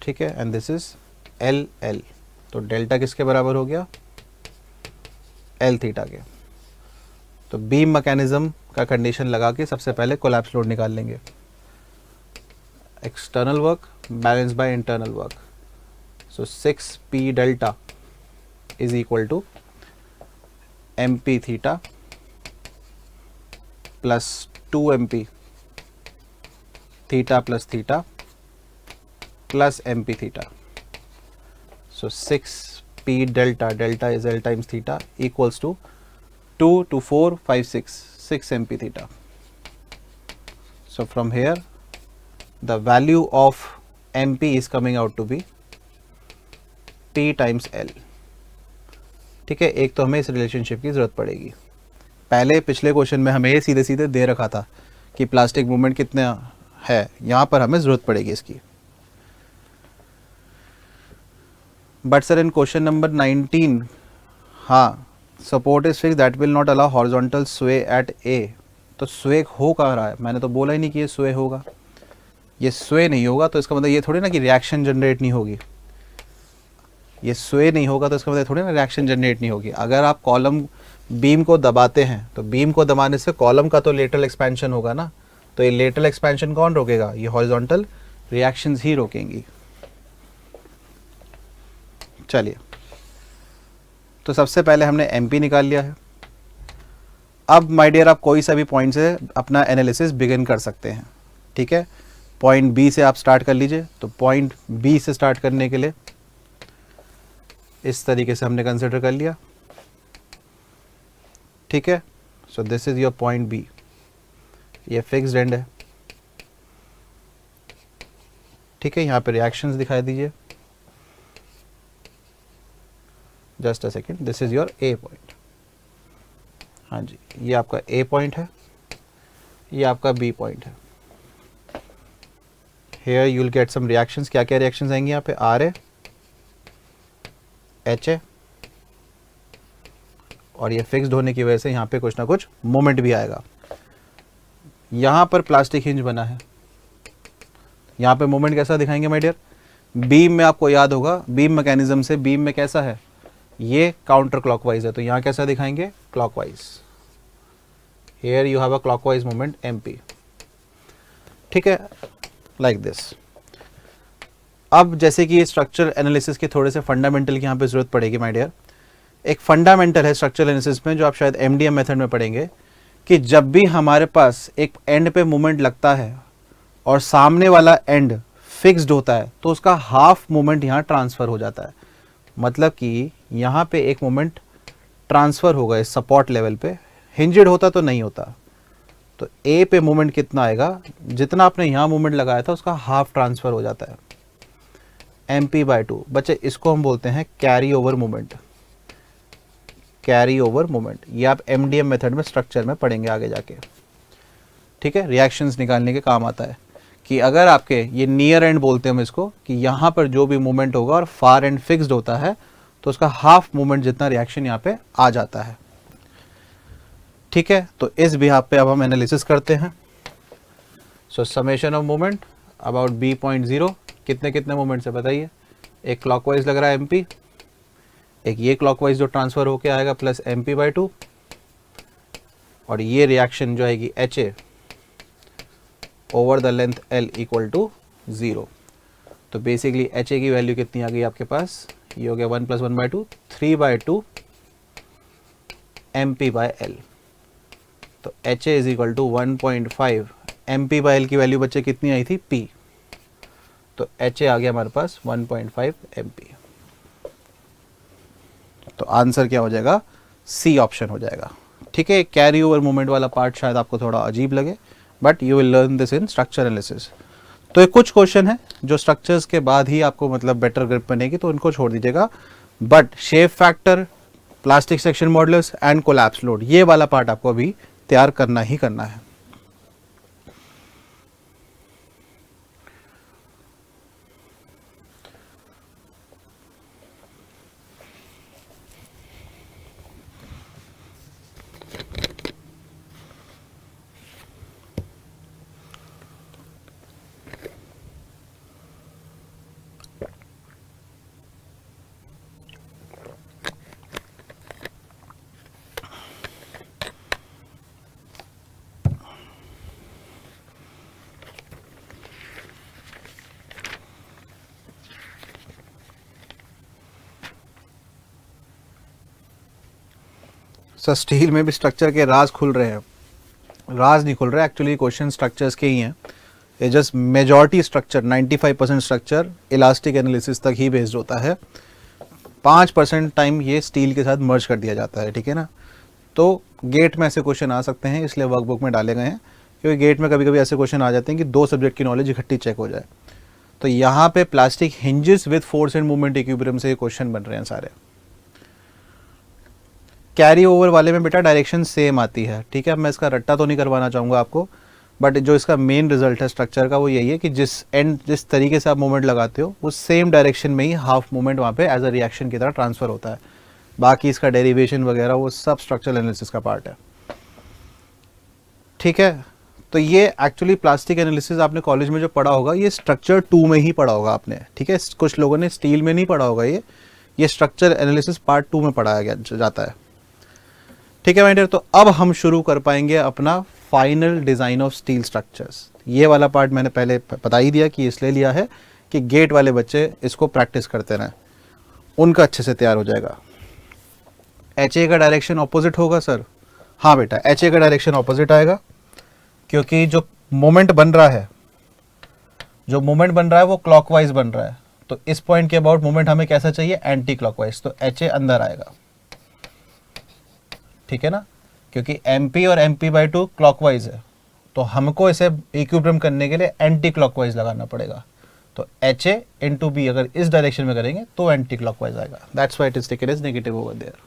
ठीक है, and this is L L. तो डेल्टा किसके बराबर हो गया? एल थीटा के। तो बीम मैकेनिज्म का कंडीशन लगा के सबसे पहले कोलैप्स लोड निकाल लेंगे। External work balance by internal work, so 6P delta is equal to MP theta plus 2MP theta plus theta plus MP theta. So 6P delta, delta is L times theta, equals to 2 to 4, 5, 6 MP theta. So from here the value of MP is coming out to be P times L. ठीक है, एक तो हमें इस relationship की जरूरत पड़ेगी। पहले पिछले क्वेश्चन में हमें सीधे सीधे दे रखा था कि प्लास्टिक मूवमेंट कितना है, यहाँ पर हमें जरूरत पड़ेगी इसकी। But sir in question number 19, हाँ, support is fix that will not allow horizontal स्वे एट ए। तो स्वे हो कहाँ रहा है? मैंने तो बोला ही नहीं कि ये स्वे होगा। ये स्वे नहीं होगा तो इसका मतलब ये थोड़ी ना कि रिएक्शन जनरेट नहीं होगी। ये स्वे नहीं होगा तो इसका मतलब थोड़ी ना रिएक्शन जनरेट नहीं होगी। अगर आप कॉलम बीम को दबाते हैं तो बीम को दबाने से कॉलम का तो लेटरल एक्सपेंशन होगा ना, तो ये लेटरल एक्सपेंशन कौन रोकेगा? ये हॉरिजॉन्टल रिएक्शंस ही रोकेंगी। चलिए, तो सबसे पहले हमने एमपी निकाल लिया है। अब माय डियर आप कोई सा भी पॉइंट से अपना एनालिसिस बिगिन कर सकते हैं। ठीक है, पॉइंट बी से आप स्टार्ट कर लीजिए। तो पॉइंट बी से स्टार्ट करने के लिए इस तरीके से हमने कंसिडर कर लिया। ठीक है, so this is your point B, ये फिक्स्ड एंड है। ठीक है, यहाँ पे रिएक्शंस दिखाई दीजिए। Just a second, this is your A point. हाँ जी, ये आपका ए पॉइंट है, ये आपका बी पॉइंट है। Here you will get some reactions. क्या क्या रिएक्शंस आएंगे यहाँ पे? आर ए, एच ए, और ये फिक्स्ड होने की वजह से यहाँ पे कुछ ना कुछ मोमेंट भी आएगा। यहाँ पर प्लास्टिक हिंज बना है, यहाँ पे मोमेंट कैसा दिखाएंगे माय डियर? बीम में आपको याद होगा, बीम मैकेनिज्म से बीम में कैसा है? ये काउंटर क्लॉकवाइज है, तो यहाँ कैसा दिखाएंगे? Clockwise. Here you have a clockwise moment MP. ठीक है, लाइक दिस। अब जैसे कि स्ट्रक्चर एनालिसिस के थोड़े से फंडामेंटल की यहाँ पे जरूरत पड़ेगी माय डियर। एक फंडामेंटल है स्ट्रक्चर एनालिसिस में जो आप शायद एमडीएम मेथड में पढ़ेंगे, कि जब भी हमारे पास एक एंड पे मोमेंट लगता है और सामने वाला एंड फिक्स्ड होता है तो उसका हाफ मोमेंट यहाँ ट्रांसफर हो जाता है। मतलब कि यहाँ पे एक मोमेंट ट्रांसफर होगा इस सपोर्ट लेवल पे, हिंजेड होता तो नहीं होता। तो ए पे मोमेंट कितना आएगा? जितना आपने यहाँ मोमेंट लगाया था उसका हाफ ट्रांसफर हो जाता है, mp/2। बच्चे इसको हम बोलते हैं carry over moment. Carry over moment ये आप एमडीएम मेथड में स्ट्रक्चर में पढ़ेंगे आगे जाके। ठीक है, रिएक्शंस निकालने के काम आता है कि अगर आपके ये नियर एंड बोलते हैं हम इसको, कि यहाँ पर जो भी मूवमेंट होगा और फार एंड फिक्स्ड होता है तो उसका हाफ मूवमेंट जितना रिएक्शन यहाँ पे आ जाता है। ठीक है, तो इस बिहाफ पे अब हम एनालिसिस करते हैं। So summation of movement about B point zero, कितने कितने मूवमेंट से बताइए। एक क्लॉकवाइज लग रहा है एमपी, एक ये क्लॉकवाइज जो ट्रांसफर होके आएगा प्लस एमपी बाई टू, और ये रिएक्शन जो आएगी H A over the length L equal to zero. तो बेसिकली एच ए की वैल्यू कितनी आ गई आपके पास, ये हो गया 1 + 1/2, 3/2 एम पी बाई एल। तो H A is equal to 1.5 M P by L की वैल्यू बच्चे कितनी आई थी, पी। तो एच ए आ गया हमारे पास 1.5 एम पी। तो आंसर क्या हो जाएगा, सी ऑप्शन हो जाएगा। ठीक है, कैरी ओवर मूवमेंट वाला पार्ट शायद आपको थोड़ा अजीब लगे, but you will learn this in structure analysis. तो ये कुछ क्वेश्चन है जो स्ट्रक्चर्स के बाद ही आपको मतलब बेटर ग्रिप बनेगी, तो उनको छोड़ दीजिएगा। But shape factor, plastic section modulus and collapse load, ये वाला पार्ट आपको अभी तैयार करना ही करना है। सर स्टील में भी स्ट्रक्चर के राज खुल रहे हैं, राज नहीं खुल रहे, एक्चुअली क्वेश्चन स्ट्रक्चर्स के ही हैं। ये just majority structure 95% structure elastic analysis तक ही बेस्ड होता है, 5% टाइम ये स्टील के साथ मर्ज कर दिया जाता है। ठीक है ना, तो गेट में ऐसे क्वेश्चन आ सकते हैं, इसलिए वर्कबुक में डाले गए हैं, क्योंकि गेट में कभी कभी ऐसे क्वेश्चन आ जाते हैं कि दो सब्जेक्ट की नॉलेज इकट्ठी चेक हो जाए। तो यहाँ पे plastic hinges with force and movement equilibrium से ये क्वेश्चन बन रहे हैं सारे। कैरी ओवर वाले में बेटा डायरेक्शन सेम आती है। ठीक है, मैं इसका रट्टा तो नहीं करवाना चाहूँगा आपको, बट जो इसका मेन रिजल्ट है स्ट्रक्चर का वो यही है कि जिस तरीके से आप मूवमेंट लगाते हो वो सेम डायरेक्शन में ही हाफ मूवमेंट वहाँ पे एज अ रिएक्शन की तरह ट्रांसफर होता है। बाकी इसका डेरिवेशन वगैरह वो सब स्ट्रक्चरल एनालिसिस का पार्ट है। ठीक है, तो ये एक्चुअली प्लास्टिक एनालिसिस आपने कॉलेज में जो पढ़ा होगा ये स्ट्रक्चर 2 में ही पढ़ा होगा आपने। ठीक है, कुछ लोगों ने स्टील में नहीं पढ़ा होगा, ये स्ट्रक्चर एनालिसिस पार्ट 2 में पढ़ाया गया जाता है। ठीक है माय डियर, तो अब हम शुरू कर पाएंगे अपना final design of steel structures. ये वाला पार्ट मैंने पहले बता ही दिया कि इसलिए लिया है कि गेट वाले बच्चे इसको प्रैक्टिस करते रहें, उनका अच्छे से तैयार हो जाएगा। एच ए का डायरेक्शन ऑपोजिट होगा सर? हाँ बेटा, एच ए का डायरेक्शन ऑपोजिट आएगा, क्योंकि जो मोमेंट बन रहा है वो क्लॉकवाइज बन रहा है। तो इस पॉइंट के अबाउट मोमेंट हमें कैसा चाहिए, एंटी क्लॉकवाइज। तो एच ए अंदर आएगा। ठीक है ना, क्योंकि MP और MP/2 क्लॉकवाइज है, तो हमको इसे इक्विलिब्रियम करने के लिए एंटी क्लॉकवाइज लगाना पड़ेगा। तो HA × B अगर इस डायरेक्शन में करेंगे तो एंटी क्लॉकवाइज आएगा। That's why it is taken as negative over there.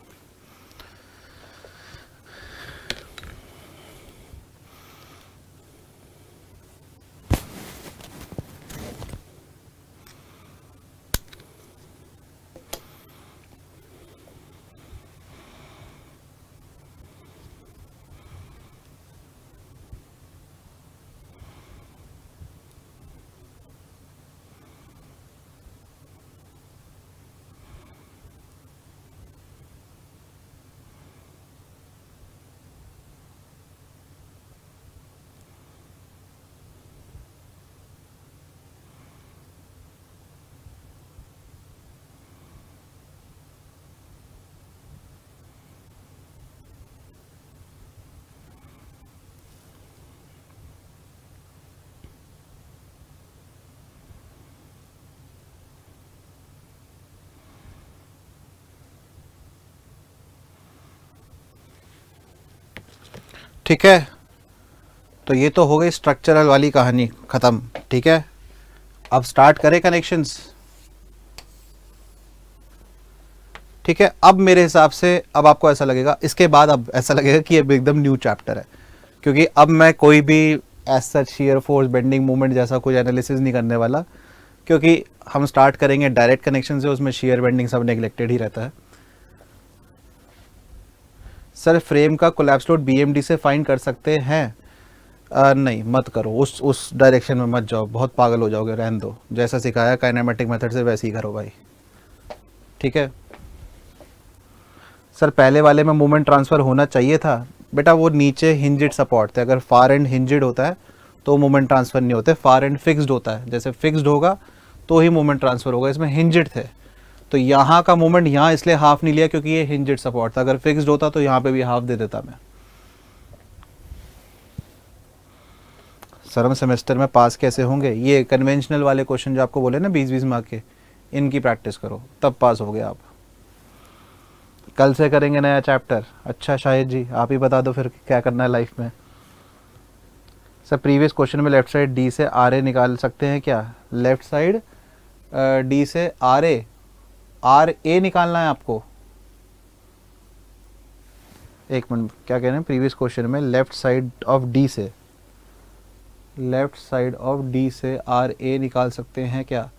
ठीक है, तो ये तो हो गई स्ट्रक्चरल वाली कहानी खत्म। ठीक है, अब स्टार्ट करें कनेक्शंस। ठीक है, अब मेरे हिसाब से अब आपको ऐसा लगेगा, इसके बाद अब ऐसा लगेगा कि ये एकदम न्यू चैप्टर है, क्योंकि अब मैं कोई भी as such shear force bending moment जैसा कुछ एनालिसिस नहीं करने वाला, क्योंकि हम स्टार्ट करेंगे डायरेक्ट कनेक्शन से, उसमें शियर बेंडिंग सब नेग्लेक्टेड ही रहता है। सर फ्रेम का कोलैप्स लोड बीएमडी से फाइंड कर सकते हैं? नहीं मत करो, उस डायरेक्शन में मत जाओ, बहुत पागल हो जाओगे, रहने दो। जैसा सिखाया काइनेमेटिक मेथड से वैसे ही करो भाई, ठीक है। सर पहले वाले में मूवमेंट ट्रांसफ़र होना चाहिए था बेटा, वो नीचे हिंजिड सपोर्ट थे, अगर फार एंड हिंजिड होता है तो मूवमेंट ट्रांसफ़र नहीं होते, फार एंड फिक्स्ड होता है, जैसे फिक्स्ड होगा तो ही मूवमेंट ट्रांसफ़र होगा। इसमें हिंजिड थे तो यहाँ का मूवमेंट यहाँ इसलिए हाफ नहीं लिया क्योंकि ये हिंजिड सपोर्ट था, अगर फिक्स्ड होता तो यहाँ पे भी हाफ दे देता मैं। सर हम सेमेस्टर में पास कैसे होंगे? ये कन्वेंशनल वाले क्वेश्चन जो आपको बोले ना 20-20 मार्क के, इनकी प्रैक्टिस करो तब पास हो गए आप। कल से करेंगे नया चैप्टर। अच्छा शाहिद जी आप ही बता दो फिर क्या करना है लाइफ में। सर प्रीवियस क्वेश्चन में लेफ्ट साइड डी से आर ए निकाल सकते हैं क्या? लेफ्ट साइड डी से आर ए निकालना है आपको? एक मिनट, क्या कह रहे हैं? प्रीवियस क्वेश्चन में लेफ्ट साइड ऑफ डी से आर ए निकाल सकते हैं क्या?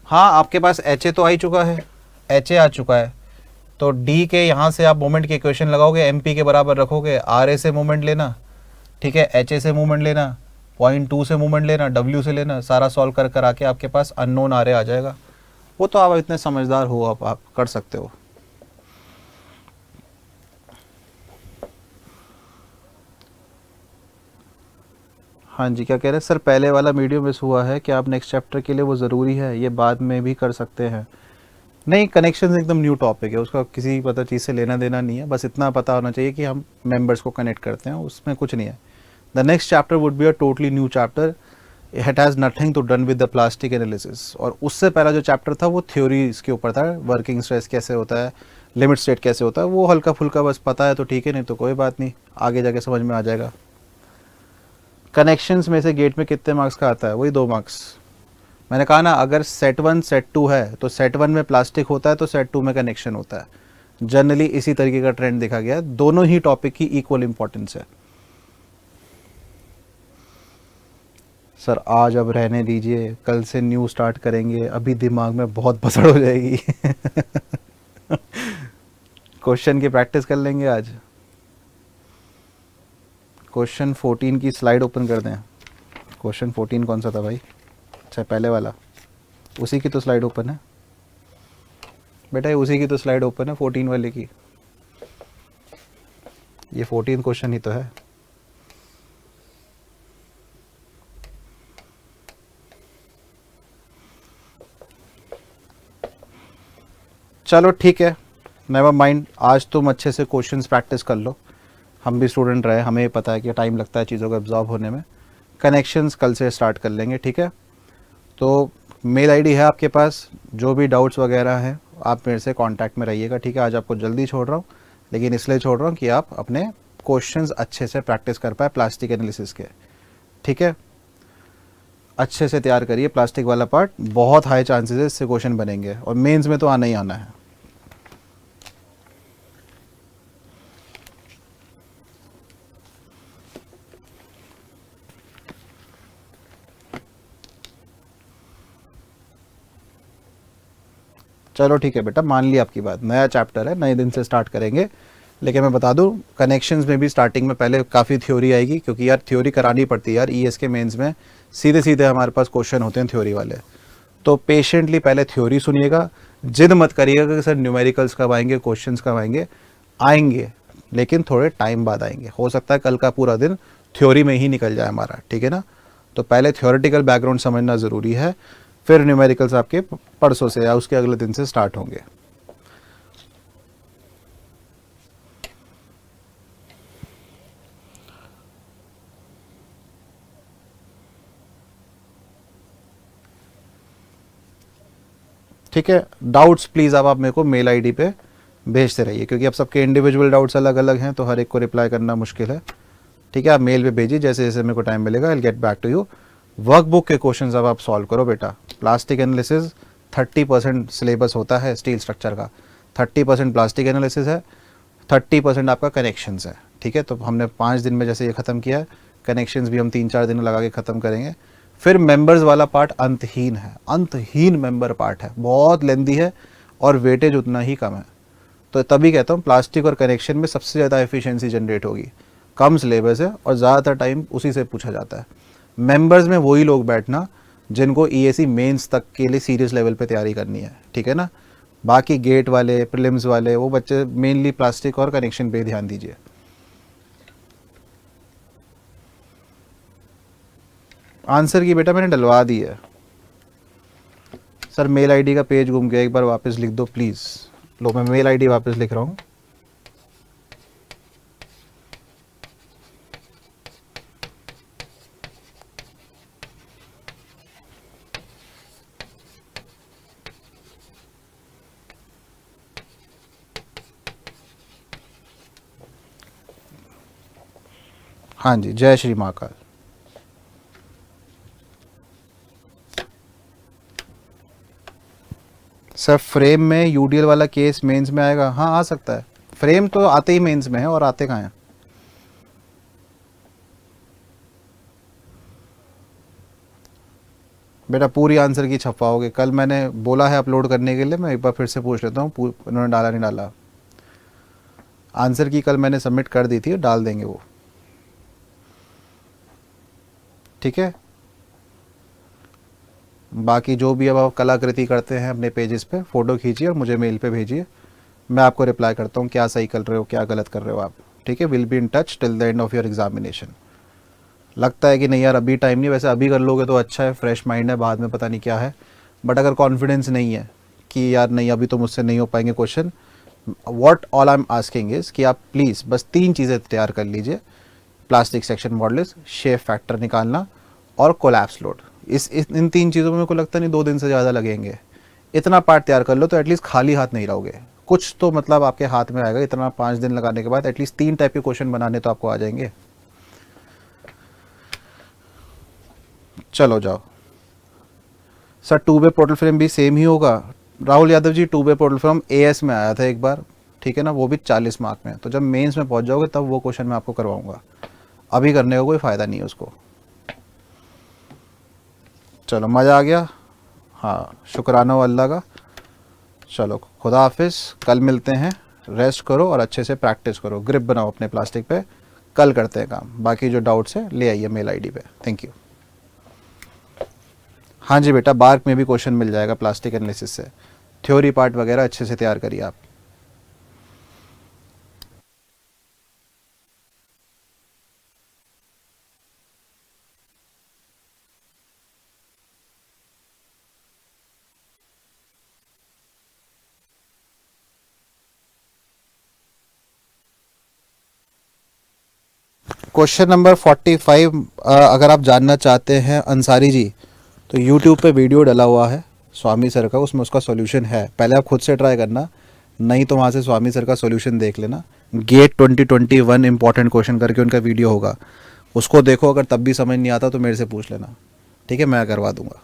हाँ आपके पास एच ए तो आ ही चुका है, एच ए आ चुका है, तो डी के यहाँ से आप मोमेंट की इक्वेशन लगाओगे, एम पी के बराबर रखोगे, आर ए से मोमेंट लेना, ठीक है, एच ए से मूवमेंट लेना, 0.2 से मूवमेंट लेना, डब्ल्यू से लेना, सारा सॉल्व कर आके आपके पास अननोन आर ए आ जाएगा। वो तो आप इतने समझदार हो, आप कर सकते हो। हाँ जी क्या कह रहे हैं? सर पहले वाला वीडियो मिस हुआ है, क्या आप नेक्स्ट चैप्टर के लिए वो ज़रूरी है, ये बाद में भी कर सकते हैं? नहीं, कनेक्शन एकदम न्यू टॉपिक है, उसका किसी पता चीज़ से लेना देना नहीं है, बस इतना पता होना चाहिए कि हम मेंबर्स को कनेक्ट करते हैं, उसमें कुछ नहीं है। The next chapter would be a totally new chapter, it has nothing to done with the plastic analysis. और उससे पहला जो चैप्टर था वो थ्योरी इसके ऊपर था, वर्किंग स्ट्रेस कैसे होता है, लिमिट स्टेट कैसे होता है, वो हल्का फुल्का बस पता है तो ठीक है, नहीं तो कोई बात नहीं, आगे जाके समझ में आ जाएगा। कनेक्शंस में से गेट में कितने मार्क्स का आता है? वही 2 मार्क्स। मैंने कहा ना, अगर सेट 1 सेट 2 है तो सेट 1 में प्लास्टिक होता है तो सेट 2 में कनेक्शन होता है। जनरली इसी तरीके का ट्रेंड देखा गया है, दोनों ही टॉपिक की इक्वल इंपॉर्टेंस है। सर आज अब रहने दीजिए, कल से न्यू स्टार्ट करेंगे, अभी दिमाग में बहुत पसड़ हो जाएगी। क्वेश्चन की प्रैक्टिस कर लेंगे आज। क्वेश्चन 14 की स्लाइड ओपन कर दें। क्वेश्चन 14 कौन सा था भाई? अच्छा पहले वाला, उसी की तो स्लाइड ओपन है बेटा, ये उसी की तो स्लाइड ओपन है 14 वाले की, ये 14 क्वेश्चन ही तो है। चलो ठीक है, नेवर माइंड, आज तुम अच्छे से क्वेश्चंस प्रैक्टिस कर लो, हम भी स्टूडेंट रहे, हमें पता है कि टाइम लगता है चीज़ों को एब्जॉर्ब होने में। कनेक्शंस कल से स्टार्ट कर लेंगे, ठीक है। तो मेल आईडी है आपके पास, जो भी डाउट्स वगैरह हैं आप मेरे से कांटेक्ट में रहिएगा, ठीक है। आज आपको जल्दी छोड़ रहा हूँ, लेकिन इसलिए छोड़ रहा हूँ कि आप अपने क्वेश्चंस अच्छे से प्रैक्टिस कर पाए प्लास्टिक एनालिसिस के, ठीक है। अच्छे से तैयार करिए प्लास्टिक वाला पार्ट, बहुत हाई चांसेस है इससे क्वेश्चन बनेंगे, और मेंस में तो आना ही आना है। चलो ठीक है बेटा, मान लिया आपकी बात, नया चैप्टर है, नए दिन से स्टार्ट करेंगे। लेकिन मैं बता दूं, कनेक्शंस में भी स्टार्टिंग में पहले काफ़ी थ्योरी आएगी, क्योंकि यार थ्योरी करानी पड़ती है यार, ईएस के मेंस में सीधे सीधे हमारे पास क्वेश्चन होते हैं थ्योरी वाले। तो पेशेंटली पहले थ्योरी सुनिएगा, जिद मत करिएगा कि सर न्यूमेरिकल्स कब आएंगे, क्वेश्चंस कब आएंगे। आएंगे लेकिन थोड़े टाइम बाद आएंगे, हो सकता है कल का पूरा दिन थ्योरी में ही निकल जाए हमारा, ठीक है ना। तो पहले थ्योरेटिकल बैकग्राउंड समझना ज़रूरी है, फिर न्यूमेरिकल्स आपके परसों से या उसके अगले दिन से स्टार्ट होंगे। ठीक है, डाउट्स प्लीज़ आप मेरे को मेल आईडी पे भेजते रहिए, क्योंकि अब सबके इंडिविजुअल डाउट्स अलग अलग हैं, तो हर एक को रिप्लाई करना मुश्किल है, ठीक है। आप मेल पे भेजिए, जैसे जैसे मेरे को टाइम मिलेगा I will get back to you. Workbook के क्वेश्चंस अब आप सॉल्व करो बेटा। प्लास्टिक एनालिसिस 30% सिलेबस होता है स्टील स्ट्रक्चर का, 30% प्लास्टिक एनालिसिस है, 30% आपका कनेक्शंस है, ठीक है। तो हमने 5 दिन में जैसे ये ख़त्म किया है, कनेक्शंस भी हम 3-4 दिन लगा के ख़त्म करेंगे। फिर मेंबर्स वाला पार्ट अंतहीन है, अंतहीन मेंबर पार्ट है, बहुत लेंदी है और वेटेज उतना ही कम है। तो तभी कहता हूँ प्लास्टिक और कनेक्शन में सबसे ज़्यादा एफिशिएंसी जनरेट होगी, कम सिलेबस है और ज़्यादातर टाइम उसी से पूछा जाता है। मेंबर्स में वही लोग बैठना जिनको ईएसी मेंस तक के लिए सीरियस लेवल पे तैयारी करनी है, ठीक है ना। बाकी गेट वाले, प्रीलिम्स वाले, वो बच्चे मेनली प्लास्टिक और कनेक्शन पे ध्यान दीजिए। आंसर की बेटा मैंने डलवा दी है। सर मेल आईडी का पेज घूम गया, एक बार वापस लिख दो प्लीज़। लो मैं मेल आईडी वापस लिख रहा हूँ। हाँ जी, जय श्री महाकाल। सर फ्रेम में यूडीएल वाला केस मेंस में आएगा? हाँ आ सकता है, फ्रेम तो आते ही मेंस में है, और आते कहाँ हैं। बेटा पूरी आंसर की छपवाओगे? कल मैंने बोला है अपलोड करने के लिए, मैं एक बार फिर से पूछ लेता हूँ, उन्होंने डाला नहीं डाला। आंसर की कल मैंने सबमिट कर दी थी, डाल देंगे वो, ठीक है। बाकी जो भी अब आप कलाकृति करते हैं अपने पेजेस पे फ़ोटो खींचिए और मुझे मेल पे भेजिए, मैं आपको रिप्लाई करता हूँ क्या सही कर रहे हो क्या गलत कर रहे हो आप, ठीक है। Will be in touch till the end of your examination. लगता है कि नहीं यार अभी टाइम नहीं, वैसे अभी कर लोगे तो अच्छा है, फ्रेश माइंड है, बाद में पता नहीं क्या है। बट अगर कॉन्फिडेंस नहीं है कि यार नहीं अभी तो मुझसे नहीं हो पाएंगे question, what all I am asking is कि आप प्लीज़ बस 3 चीज़ें तैयार कर लीजिए, plastic section models, shape factor निकालना और कोलैप्स लोड। इन 3 चीज़ों में मेरे को लगता नहीं 2 दिन से ज़्यादा लगेंगे। इतना पार्ट तैयार कर लो तो एटलीस्ट खाली हाथ नहीं रहोगे, कुछ तो मतलब आपके हाथ में आएगा। इतना 5 दिन लगाने के बाद एटलीस्ट 3 टाइप के क्वेश्चन बनाने तो आपको आ जाएंगे। चलो जाओ। सर 2 वे पोर्टल फ्रेम भी सेम ही होगा? राहुल यादव जी 2 वे पोर्टल फ्रेम एएस में आया था एक बार, ठीक है ना, वो भी 40 मार्क में। तो जब मेंस में पहुंच जाओगे तब वो क्वेश्चन मैं आपको करवाऊंगा, अभी करने का कोई फ़ायदा नहीं है उसको। चलो मज़ा आ गया। हाँ शुक्राना हो अल्लाह का। चलो खुदा हाफिज़, कल मिलते हैं। रेस्ट करो और अच्छे से प्रैक्टिस करो, ग्रिप बनाओ अपने प्लास्टिक पे। कल करते हैं काम, बाकी जो डाउट्स है ले आइए मेल आईडी पे। Thank you. हाँ जी बेटा, बार्क में भी क्वेश्चन मिल जाएगा प्लास्टिक एनालिसिस से, थ्योरी पार्ट वगैरह अच्छे से तैयार करिए आप। क्वेश्चन नंबर 45 अगर आप जानना चाहते हैं अंसारी जी, तो यूट्यूब पे वीडियो डला हुआ है स्वामी सर का, उसमें उसका सॉल्यूशन है। पहले आप खुद से ट्राई करना, नहीं तो वहाँ से स्वामी सर का सॉल्यूशन देख लेना। गेट 2021 इंपॉर्टेंट क्वेश्चन करके उनका वीडियो होगा, उसको देखो। अगर तब भी समझ नहीं आता तो मेरे से पूछ लेना, ठीक है, मैं करवा दूंगा।